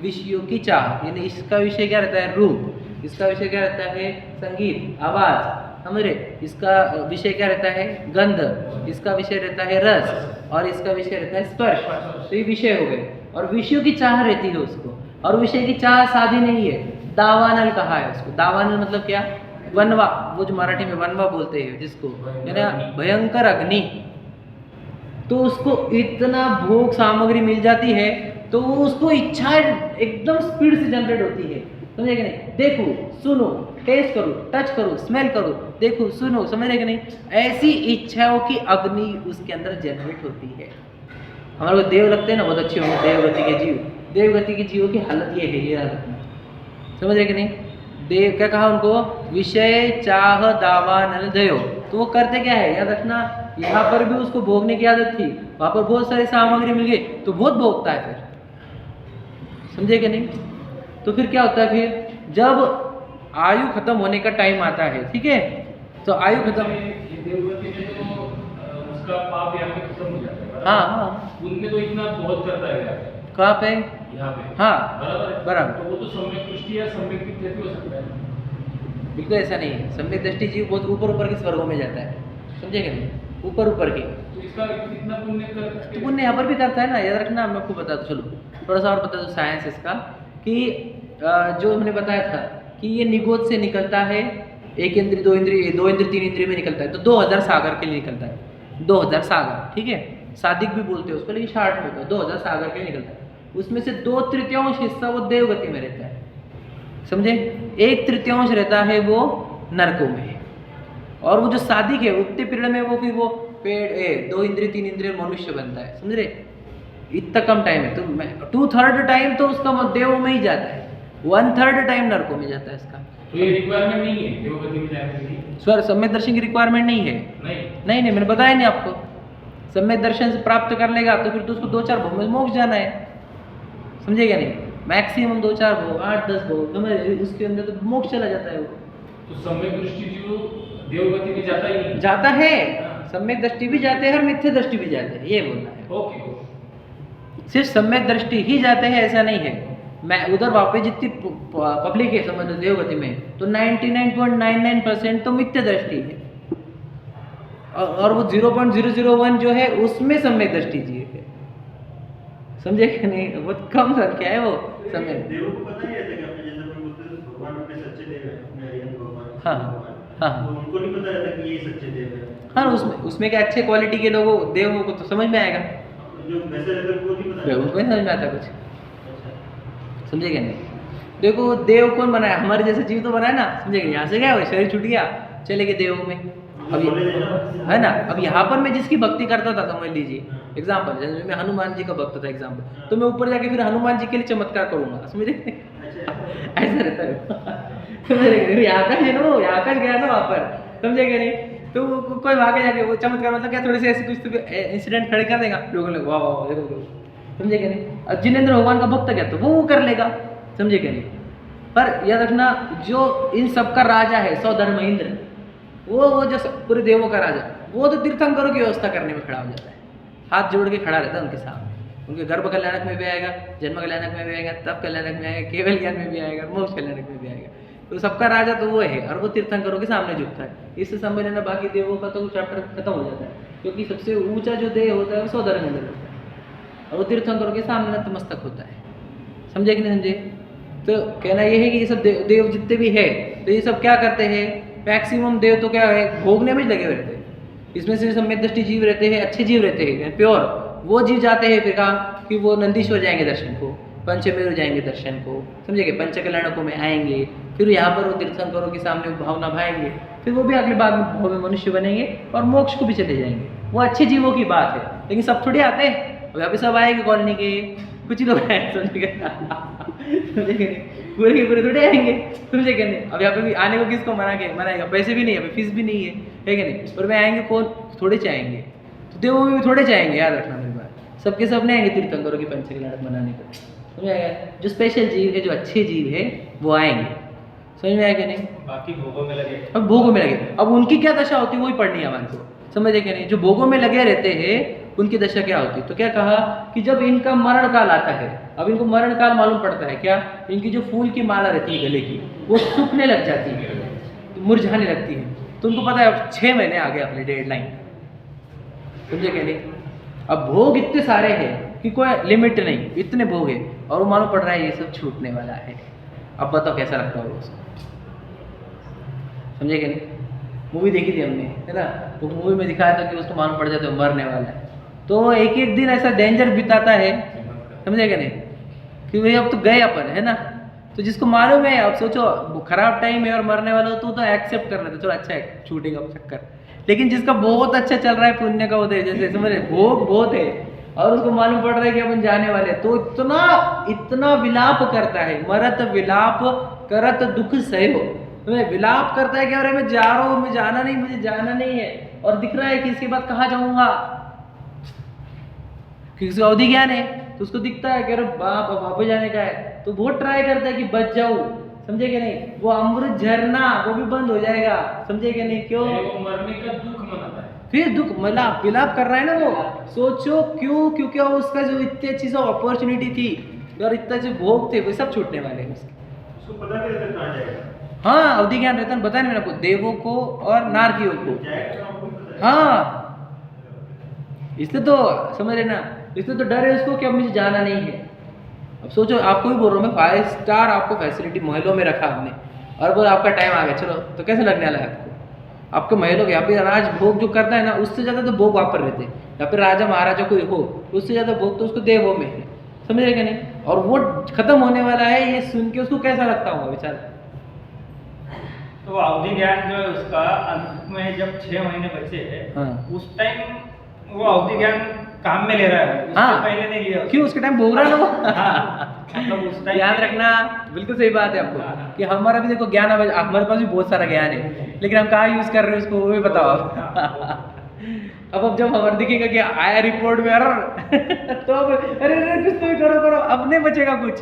विषयों की चाह, यानी इसका विषय क्या रहता है, रूप, इसका विषय क्या रहता है, संगीत, आवाज, समझ रहे। इसका विषय क्या रहता है, गंध, इसका विषय रहता है रस, और इसका विषय रहता है स्पर्श। तो ये विषय हो गए, और विषयों की चाह रहती है उसको। और विषय की चाह साधी नहीं है, दावानल कहा है उसको। दावानल मतलब क्या, वनवा, वो जो मराठी में वनवा बोलते हैं जिसको, यानी भयंकर अग्नि। तो उसको इतना भोग सामग्री मिल जाती है तो उसको इच्छा एकदम स्पीड से जनरेट होती है, समझे कि नहीं। देखो, सुनो, टेस्ट करो, टच करो, स्मेल करो, देखो, सुनो, समझ रहे कि नहीं। ऐसी इच्छाओं की अग्नि उसके अंदर जनरेट होती है। हमारे को देव लगते हैं ना, बहुत अच्छे होंगे देवगति के जीव। देवगति के जीवों की हालत ये है, ये याद रखना, समझ रहे कि नहीं। देव क्या कहा उनको, विषय चाह दावा नल दयो, तो तो वो करते क्या है, याद रखना, यहाँ पर भी उसको भोगने की आदत थी, वहाँ पर बहुत सारी सामग्री मिल गई तो बहुत भोगता है फिर, समझे कि नहीं। तो फिर क्या होता है, फिर जब आयु खत्म होने का टाइम आता है, ठीक है, तो आयु खत्म, ये देवगति में तो उसका पाप यहाँ पे खत्म हो जाता है, बराबर? हाँ हाँ, उनमें तो इतना बहुत करता है यहाँ पे, कहाँ पे, यहाँ पे, हाँ बराबर है? बराबर। तो वो तो सम्यक दृष्टि या सम्यक विद्या भी हो सकता है। बिल्कुल ऐसा नहीं है, सम्यक दृष्टि जीव बहुत ऊपर ऊपर के स्वर्गों में जाता है, समझे कि नहीं, ऊपर ऊपर के। तो इसका कितना पुण्य कर, तो पुण्य यहाँ पर भी करता है ना, याद रखना, मैं आपको बता दूँ, चलो थोड़ा सा और बता दूँ साइंस इसका, कि जो हमने बताया था कि ये निगोद से निकलता है, एक इंद्री, दो इंद्री, तीन इंद्री में निकलता है, तो 2000 सागर के लिए निकलता है, 2000 सागर, ठीक है, सादिक भी बोलते हैं उसको, लेकिन शार्ट में होता है, 2000 सागर के लिए निकलता है। उसमें से 2/3 हिस्सा वो देवगति में रहता है, समझे, 1/3 रहता है वो नरकों में, और वो जो सादिक है उतने पीरियड में वो फिर वो पेड़ 2 इंद्रिय 3 इंद्रिय मनुष्य बनता है, समझ रहे, इतना कम टाइम है। तो 2/3 टाइम तो उसका देवों में ही जाता है, 1/3 टाइम नरकों में जाता है इसका। तो ये रिक्वायरमेंट नहीं है देवगति में जाने के लिए? स्वर सम्यक दर्शन की रिक्वायरमेंट नहीं है, नहीं। नहीं मैंने बताया नहीं आपको, सम्यक दर्शन से प्राप्त कर लेगा तो फिर तो उसको 2-4 भोग में मोक्ष जाना है, समझे क्या नहीं, मैक्सिमम 2-4 भोग, 8-10 भोग, समझ, उसके अंदर तो मोक्ष चला जाता है वो। तो सम्यक दृष्टि जो देवगति में जाता ही नहीं? जाता है, सम्यक दृष्टि भी जाते हैं और मिथ्या दृष्टि भी जाते हैं, ये बोलना है। ओके। सिर्फ सम्यक दृष्टि ही जाते हैं ऐसा नहीं है, मैं उधर वहाँ पे जितनी पब्लिक है समझ लो देवगति में, तो 99.99% तो मिथ्या दृष्टि है, और वो 0.001 जो है उसमें सम्यक दृष्टि जी है, समझे कि नहीं, बहुत कम संख्या है वो सम्यक। देवों को पता ही रहता है कि अपने जैसे अपन बोलते हैं भगवान अपने सच्चे देव है, अपने हरिहर भगवान, हाँ, हाँ। तो उनको नहीं पता रहता कि ये सच्चे देव है। हाँ, उसमें क्या अच्छे क्वालिटी के लोगों देवों को तो समझ में आएगा, जो वैसे रहते हैं उनको नहीं पता उनको नहीं समझ में आता कुछ, अच्छा। समझे क्या नहीं। देखो देव कौन बनाया, हमारे जैसे जीव तो बनाया ना, समझे क्या, यहाँ से गया वो शरीर छूट गया, चले गए देवों में, अभी है ना। अब यहाँ पर मैं जिसकी भक्ति करता था, समझ लीजिए एग्जाम्पल, जैसे मैं हनुमान जी का भक्त था एग्जाम्पल, तो मैं ऊपर जाके फिर हनुमान जी के लिए चमत्कार करूंगा, समझे, ऐसा रहता है। यहाँ का है ना, वो यहाँ का गया ना वहाँ पर, समझे क्या नहीं, तो कोई वहाँ के जाके वो चमत्कार मतलब क्या, थोड़े से ऐसे कुछ तो इंसिडेंट खड़े कर देगा, लोगों ने वाह वाह देखो, समझे क्या नहीं। अब जिनेंद्र भगवान का भक्त क्या, तो वो कर लेगा, समझे क्या नहीं। पर याद रखना, जो इन सब का राजा है सौधर्म इंद्र, वो जो पूरे देवों का राजा, वो तो तीर्थंकरों की व्यवस्था करने में खड़ा हो जाता है, हाथ जोड़ के खड़ा रहता है उनके सामने, उनके गर्भ कल्याणक में भी आएगा, जन्म कल्याणक में भी आएगा, तप कल्याणक में आएगा, केवल ज्ञान में भी आएगा, मोक्ष कल्याणक में भी आएगा, तो सबका राजा तो वो है, और वो तीर्थंकरों के सामने झुकता है। इस सम्मेलन में बाकी देवों का तो चैप्टर खत्म हो जाता है, क्योंकि सबसे ऊंचा जो देव होता है वो सौधर्म इंद्र होता है, और वो तीर्थंकरों के सामने नतमस्तक होता है, समझे कि नहीं समझे। तो कहना ये है कि ये सब देव जितने भी है, तो ये सब क्या करते हैं, मैक्सिमम देव तो क्या है, भोगने में लगे हुए रहते हैं। इसमें से सम्यक दृष्टि जीव रहते हैं, अच्छे जीव रहते हैं, प्योर, वो जीव जाते हैं फिर कहाँ कि वो नंदीश्वर जाएंगे दर्शन को, पंचमेरु जाएंगे दर्शन को, समझेंगे, पंचकल्याणकों में आएंगे, फिर यहाँ पर वो तीर्थंकरों के सामने भावना भाएंगे, फिर वो भी अगले बाद में भाव में मनुष्य बनेंगे और मोक्ष को भी चले जाएंगे। वो अच्छे जीवों की बात है, लेकिन सब थोड़ी आते हैं, अब यहाँ पे सब आएंगे कॉलोनी के, कुछ ही लोग आए, समझेंगे, समझेंगे नहीं, पूरे के पूरे थोड़े आएंगे, समझे क्या नहीं। अब यहाँ पे भी आने को किसको मनाएगा, पैसे भी नहीं है, फीस भी नहीं है कि नहीं, और मैं आएंगे कौन, थोड़े चाहेंगे, तो देवों में भी थोड़े चाहेंगे, याद रखना मेरी बात, सबके सब नहीं आएंगे तीर्थंकरों की पंचकल्याणक मनाने को, समझ आएगा। जो स्पेशल जीव है, जो अच्छे जीव है, वो आएंगे, समझ में आएगा नहीं, बाकी भोगों में लगे, अब भोगों में लगे, अब उनकी क्या दशा होती है वही पढ़नी है हमारे को, समझे क्या नहीं। जो भोगों में लगे रहते हैं उनकी दशा क्या होती है, तो क्या कहा कि जब इनका मरण काल आता है, अब इनको मरण काल मालूम पड़ता है क्या, इनकी जो फूल की माला रहती है गले की, वो सूखने लग जाती है, मुरझाने लगती है, तो उनको पता है अब 6 महीने आ गए अपने डेडलाइन, समझे क्या नहीं। अब भोग इतने सारे हैं कि कोई लिमिट नहीं, इतने भोग है, और वो मालूम पड़ रहा है ये सब छूटने वाला है। अब बताओ कैसा लगता होगा उसको, समझे क्या नहीं। मूवी देखी थी हमने, है ना, तो मूवी में दिखाया था कि उसको मालूम पड़ जाता है मरने वाला है, तो एक एक दिन ऐसा डेंजर बिताता है, समझे क्या नहीं, कि भाई अब तो गए अपन, है ना। तो जिसको मालूम है, अब सोचो खराब टाइम है और मरने वाला हो, तो एक्सेप्ट कर लेते, चलो अच्छा है, छूटेगा चक्कर। लेकिन जिसका बहुत अच्छा चल रहा है, पुण्य का होता है, जैसे समझ रहे, भोग बहुत है, और उसको मालूम पड़ रहा है कि अपन जाने वाले, तो इतना इतना विलाप करता है, मरत विलाप करत दुख सहो, तो मैं विलाप करता है कि अरे मैं जा रहा हूँ, मैं जाना नहीं, मुझे जाना नहीं है, और दिख रहा है कि इसके बाद कहाँ जाऊँगा, क्योंकि उसका अवधि ज्ञान है, तो उसको दिखता है कि अरे बाप अब वापस जाने का है, तो बहुत ट्राई करता है कि बच जाऊँ, समझे कि नहीं। वो अमृत झरना वो भी बंद हो जाएगा, समझे कि नहीं। क्यों? वो मरने का दुख मनाता है। फिर दुख मतलब विलाप कर रहा है ना वो, सोचो क्यों, क्योंकि वो उसका जो इतनी अच्छी सा अपॉर्चुनिटी थी और इतना जो भोग थे वो सब छूटने वाले हैं उसके। उसको पता नहीं रहता कहाँ जाएगा। हाँ, अवधि ज्ञान रहता है, बताया मैंने आपको, देवों को और नारकियों को। जाएगा तो आपको पता है। हाँ, इसलिए तो समझ रहे ना, इसलिए तो डर है उसको कि अब मुझे जाना नहीं है। अब सोचो, आपको भी बोल रहा हूँ मैं, 5 स्टार आपको फैसिलिटी महलों में रखा हमने, और बोल आपका टाइम आ गया चलो, तो कैसे लगने वाला है आपको? आपके महलों के यहाँ पे राज भोग जो करता है ना, उससे ज़्यादा तो भोग वहाँ पर रहते हैं। या फिर राजा महाराजा कोई हो, उससे ज़्यादा भोग तो उसको देवों में है, समझ रहे क्या नहीं। और वो खत्म होने वाला है, ये सुन के उसको कैसा लगता होगा बेचारा। तो वो अवधि ज्ञान जो है उसका अंत में जब 6 महीने बचे हैं, हाँ। उस टाइम वो अवधि ज्ञान काम में ले रहा है, उससे हाँ। पहले नहीं लिया। क्यों? उसके टाइम भोग रहा है ना वो। हाँ, मतलब उस टाइम याद रखना, बिल्कुल सही बात है हाँ। आपको, कि हमारा भी देखो ज्ञान, हमारे पास भी बहुत सारा ज्ञान है, लेकिन हम कहाँ यूज कर रहे हैं उसको, वो भी बताओ आप। अब जब हमारे दिखेगा कि आया रिपोर्ट में एरर तो अब अरे कुछ तो भी करो, अब नहीं बचेगा कुछ।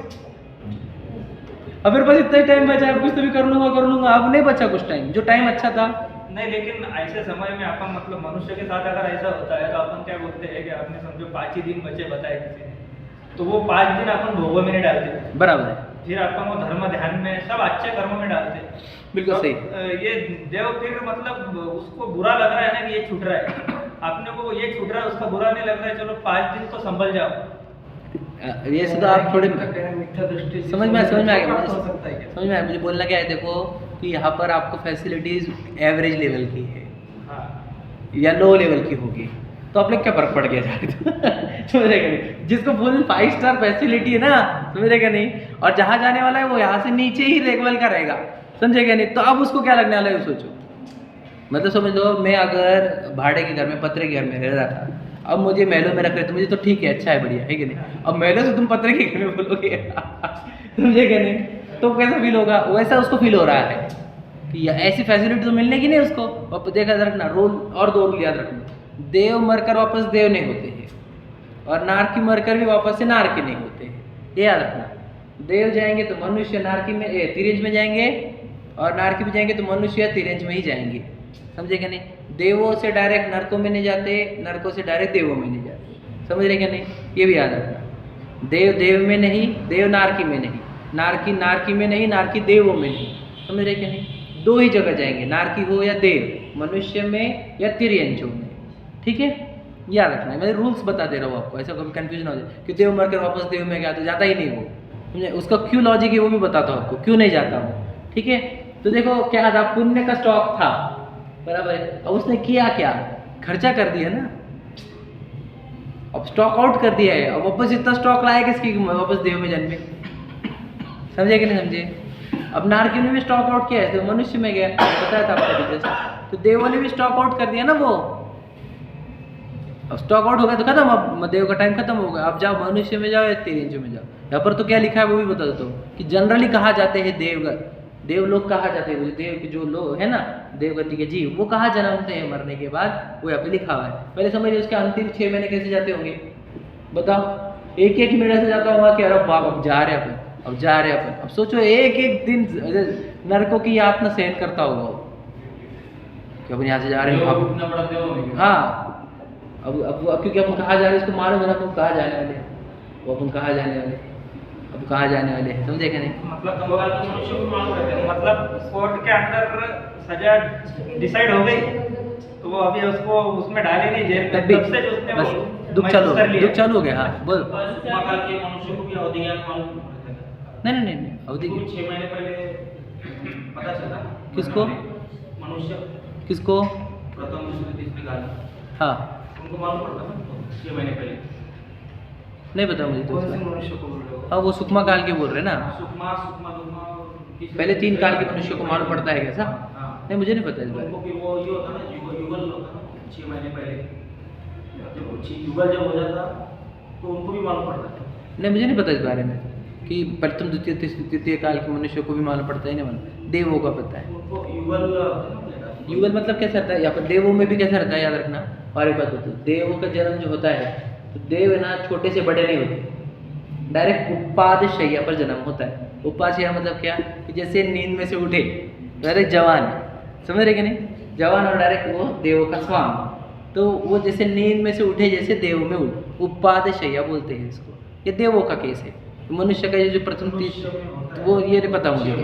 अब मेरे पास इतना ही टाइम बचा है, कुछ तो भी कर लूंगा, अब नहीं बचा कुछ टाइम, जो टाइम अच्छा था। नहीं, लेकिन ऐसे समय में अपन मतलब मनुष्य के साथ अगर ऐसा होता है तो अपन क्या बोलते हैं कि आपने समझो 5 ही दिन बचे बताए किसी ने, तो वो 5 दिन अपन भोगों में नहीं डालते, बराबर है, फिर अपन वो धर्म ध्यान में सब अच्छे कर्मों में डालते हैं। बिल्कुल सही। ये देव फिर मतलब उसको बुरा लग रहा है ना कि ये छूट रहा है, आपने को ये छूट रहा है, उसका बुरा नहीं लग रहा है, चलो 5 दिन तो संभल जाओ। ये तो आप थोड़े मिथ्या दृष्टि समझ में आ गया, हो सकता है क्या? समझ में आया। मुझे बोलना क्या है, देखो कि यहाँ पर आपको फैसिलिटीज एवरेज लेवल की है हाँ, या लो लेवल की होगी, तो अपने क्या फर्क पड़ गया समझ रहे क्या नहीं। जिसको फुल 5 स्टार फैसिलिटी है ना, समझ रहे क्या नहीं, और जहाँ जाने वाला है वो यहाँ से नीचे ही लेवल का रहेगा, समझे क्या नहीं, तो अब उसको क्या लगने वाला है सोचो। मतलब समझ लो, मैं अगर भाड़े के घर में, पत्रे के घर में रह रहा था, अब मुझे महलों में रख रहे तो मुझे तो ठीक है, अच्छा है, बढ़िया है कि नहीं। अब महलों से तुम पत्रे के घर में बोलोगे समझे क्या नहीं, तो कैसा फील होगा? वैसा उसको फील हो रहा है कि ऐसी फैसिलिटी तो मिलने की नहीं उसको। अब देखा रखना, रोल और 2 रूल याद रखना, देव मरकर वापस देव नहीं होते हैं, और नारकी मरकर भी वापस से नारकी नहीं होते हैं, ये याद रखना। देव जाएंगे तो मनुष्य नारकी में तिरंज में जाएंगे, और नारकी में जाएंगे तो मनुष्य तिरंज में ही जाएंगे, समझे क्या नहीं। देवों से डायरेक्ट नरकों में नहीं जाते, नरकों से डायरेक्ट देवों में नहीं जाते, समझ रहे क्या नहीं, ये भी याद रखना। देव देव में नहीं, देव नारकी में नहीं, नारकी नारकी में नहीं, नारकी देवों में नहीं, समझ रहे क्या नहीं। 2 ही जगह जाएंगे, नारकी हो या देव, मनुष्य में या तिरंजों में, ठीक है, याद रखना है। मैं रूल्स बता दे रहा हूँ आपको, ऐसा कभी कंफ्यूजन हो जाए कि देव मरकर वापस देव में गया तो जाता ही नहीं वो, समझे। उसका क्यों लॉजिक है वो भी बताता हूँ आपको, क्यों नहीं जाता वो, ठीक है। तो देखो क्या था, पुण्य का स्टॉक था, बराबर है। अब उसने किया क्या, खर्चा कर दिया ना, अब स्टॉक आउट कर दिया है, अब वापस इतना स्टॉक लाया किसकी, वापस देव में जन्मे, समझे कि नहीं समझे। अब नारकी ने भी स्टॉक आउट किया है, तो मनुष्य में गया, बताया था आपको पीछे से, तो देवों ने भी स्टॉक आउट कर दिया ना वो। अब स्टॉक आउट हो गया तो खत्म, अब देव का टाइम खत्म हो गया, अब जाओ मनुष्य में जाओ या तिरंज में जाओ। यहाँ पर तो क्या लिखा है वो भी बता देता हूँ कि जनरली कहा जाते हैं देव लोग कहा जाते हैं, देव के जो लोग है ना, देवगति के जीव, वो कहाँ जन्मते हैं मरने के बाद, वो यहाँ पे लिखा हुआ है। पहले समझिए उसके अंतिम 6 महीने कैसे जाते होंगे, बताओ। एक मिनट ऐसे जाता होगा कि अरे बाप अब जा रहे अपन, अब जा रहे अपन। अब सोचो एक दिन नरकों की यातना सहन करता होगा वो, कि अपन यहाँ से जा रहे हैं अब। हाँ, अब क्योंकि अपन कहाँ जा रहे हैं उसको मालूम है ना, अपन कहाँ जाने वाले हैं, वो अपन कहाँ जाने वाले, अब कहाँ जाने वाले हैं, समझे क्या नहीं। मतलब कोर्ट के अंदर सजा डिसाइड हो गई, तो वो अभी उसको उसमें डाले नहीं जेल में, तब से जो उसने बस वो दुख चालू हो गया। हाँ बोल। मनुष्य को भी अवधि ज्ञान मालूम रहता है। नहीं अवधि 6 महीने पहले पता चला किसको, मनुष्य किसको, प्रथम दूसरी तीसरी काल, हाँ उनको मालूम पड़ता ना 6 महीने पहले। नहीं पता मुझे तो। मनुष्य को बोल रहे हो? हाँ वो सुकमा काल के बोल रहे हैं ना, सुकमा सुकमा दुकमा पहले 3 काल के मनुष्य को मालूम पड़ता है कैसा। हाँ। नहीं मुझे नहीं पता इस बारे उनको में। भी वो ये होता ना युगल होता ना 6 महीने पहले, जब युगल जब हो जाता तो उनको भी मालूम पड़ता है। नहीं मुझे नहीं पता इस बारे में। कि प्रथम द्वितीय तृतीय काल के मनुष्य को भी मालूम पड़ता है नहीं मालूम, देवों का पता है। उनको युगल युगल मतलब कैसा रहता है, यहाँ पर देवों में भी कैसा रहता है याद रखना। और एक बात बताओ, देवों का जन्म जो होता है तो देव है ना छोटे से बड़े नहीं होते, डायरेक्ट उपाद शैया पर जन्म होता है। उपाद शैया मतलब क्या कि जैसे नींद में से उठे डायरेक्ट जवान, समझ रहे कि नहीं, जवान और डायरेक्ट वो देवों का स्वामी, तो वो जैसे नींद में से उठे जैसे देव में उठ, उपाद शैया बोलते हैं इसको। ये देवों का केस है। मनुष्य का ये जो प्रथम तो वो ये नहीं पता मुझे,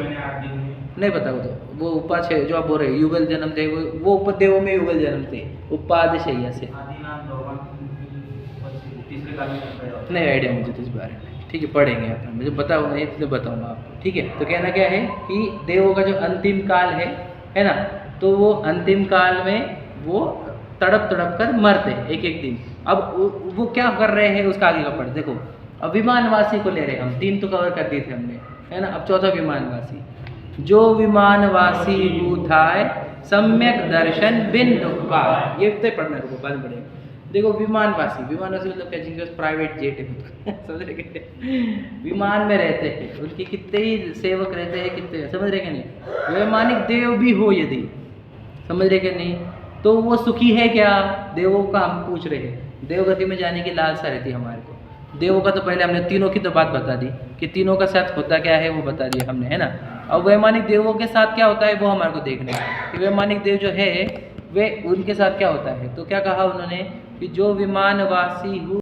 नहीं पता वो उपाध्याय जो आप बोल रहे हैं युगल जन्म थे, वो उपदेवों में युगल जन्म थे उपाध्याय से। नहीं आइडिया मुझे तो इस बारे में, ठीक है पढ़ेंगे अपन, मुझे पता होगा नहीं इसलिए बताऊंगा आपको, ठीक है। तो कहना क्या है कि देवों का जो अंतिम काल है ना, तो वो अंतिम काल में वो तड़प कर मरते हैं एक एक दिन। अब वो क्या कर रहे हैं उसका आगे का पढ़ देखो। अब विमानवासी को ले रहे हैं हम, 3 तो कवर कर दिए थे हमने, है ना। अब चौथा विमानवासी, जो विमानवासी उठाए सम्यक दर्शन बिन दुख पाए, ये तो पढ़ना रुको बाद में पढ़ेगा। देखो विमानवासी मतलब क्या, जिनके पास प्राइवेट जेट है समझ रहे क्या, विमान में रहते हैं, उनके कितने ही सेवक रहते हैं, कितने, समझ रहे क्या नहीं, वैमानिक देव भी हो यदि, समझ रहे क्या नहीं, तो वो सुखी है क्या, देवों का हम पूछ रहे हैं। देवगति में जाने की लालसा रहती है हमारे को। देवों का तो पहले हमने तीनों की तो बात बता दी कि तीनों का साथ होता क्या है वो बता दिया हमने, है ना। अब वैमानिक देवों के साथ क्या होता है वो हमारे को देखना है कि वैमानिक देव जो है वे उनके साथ क्या होता है। तो क्या कहा उन्होंने कि जो विमानवासी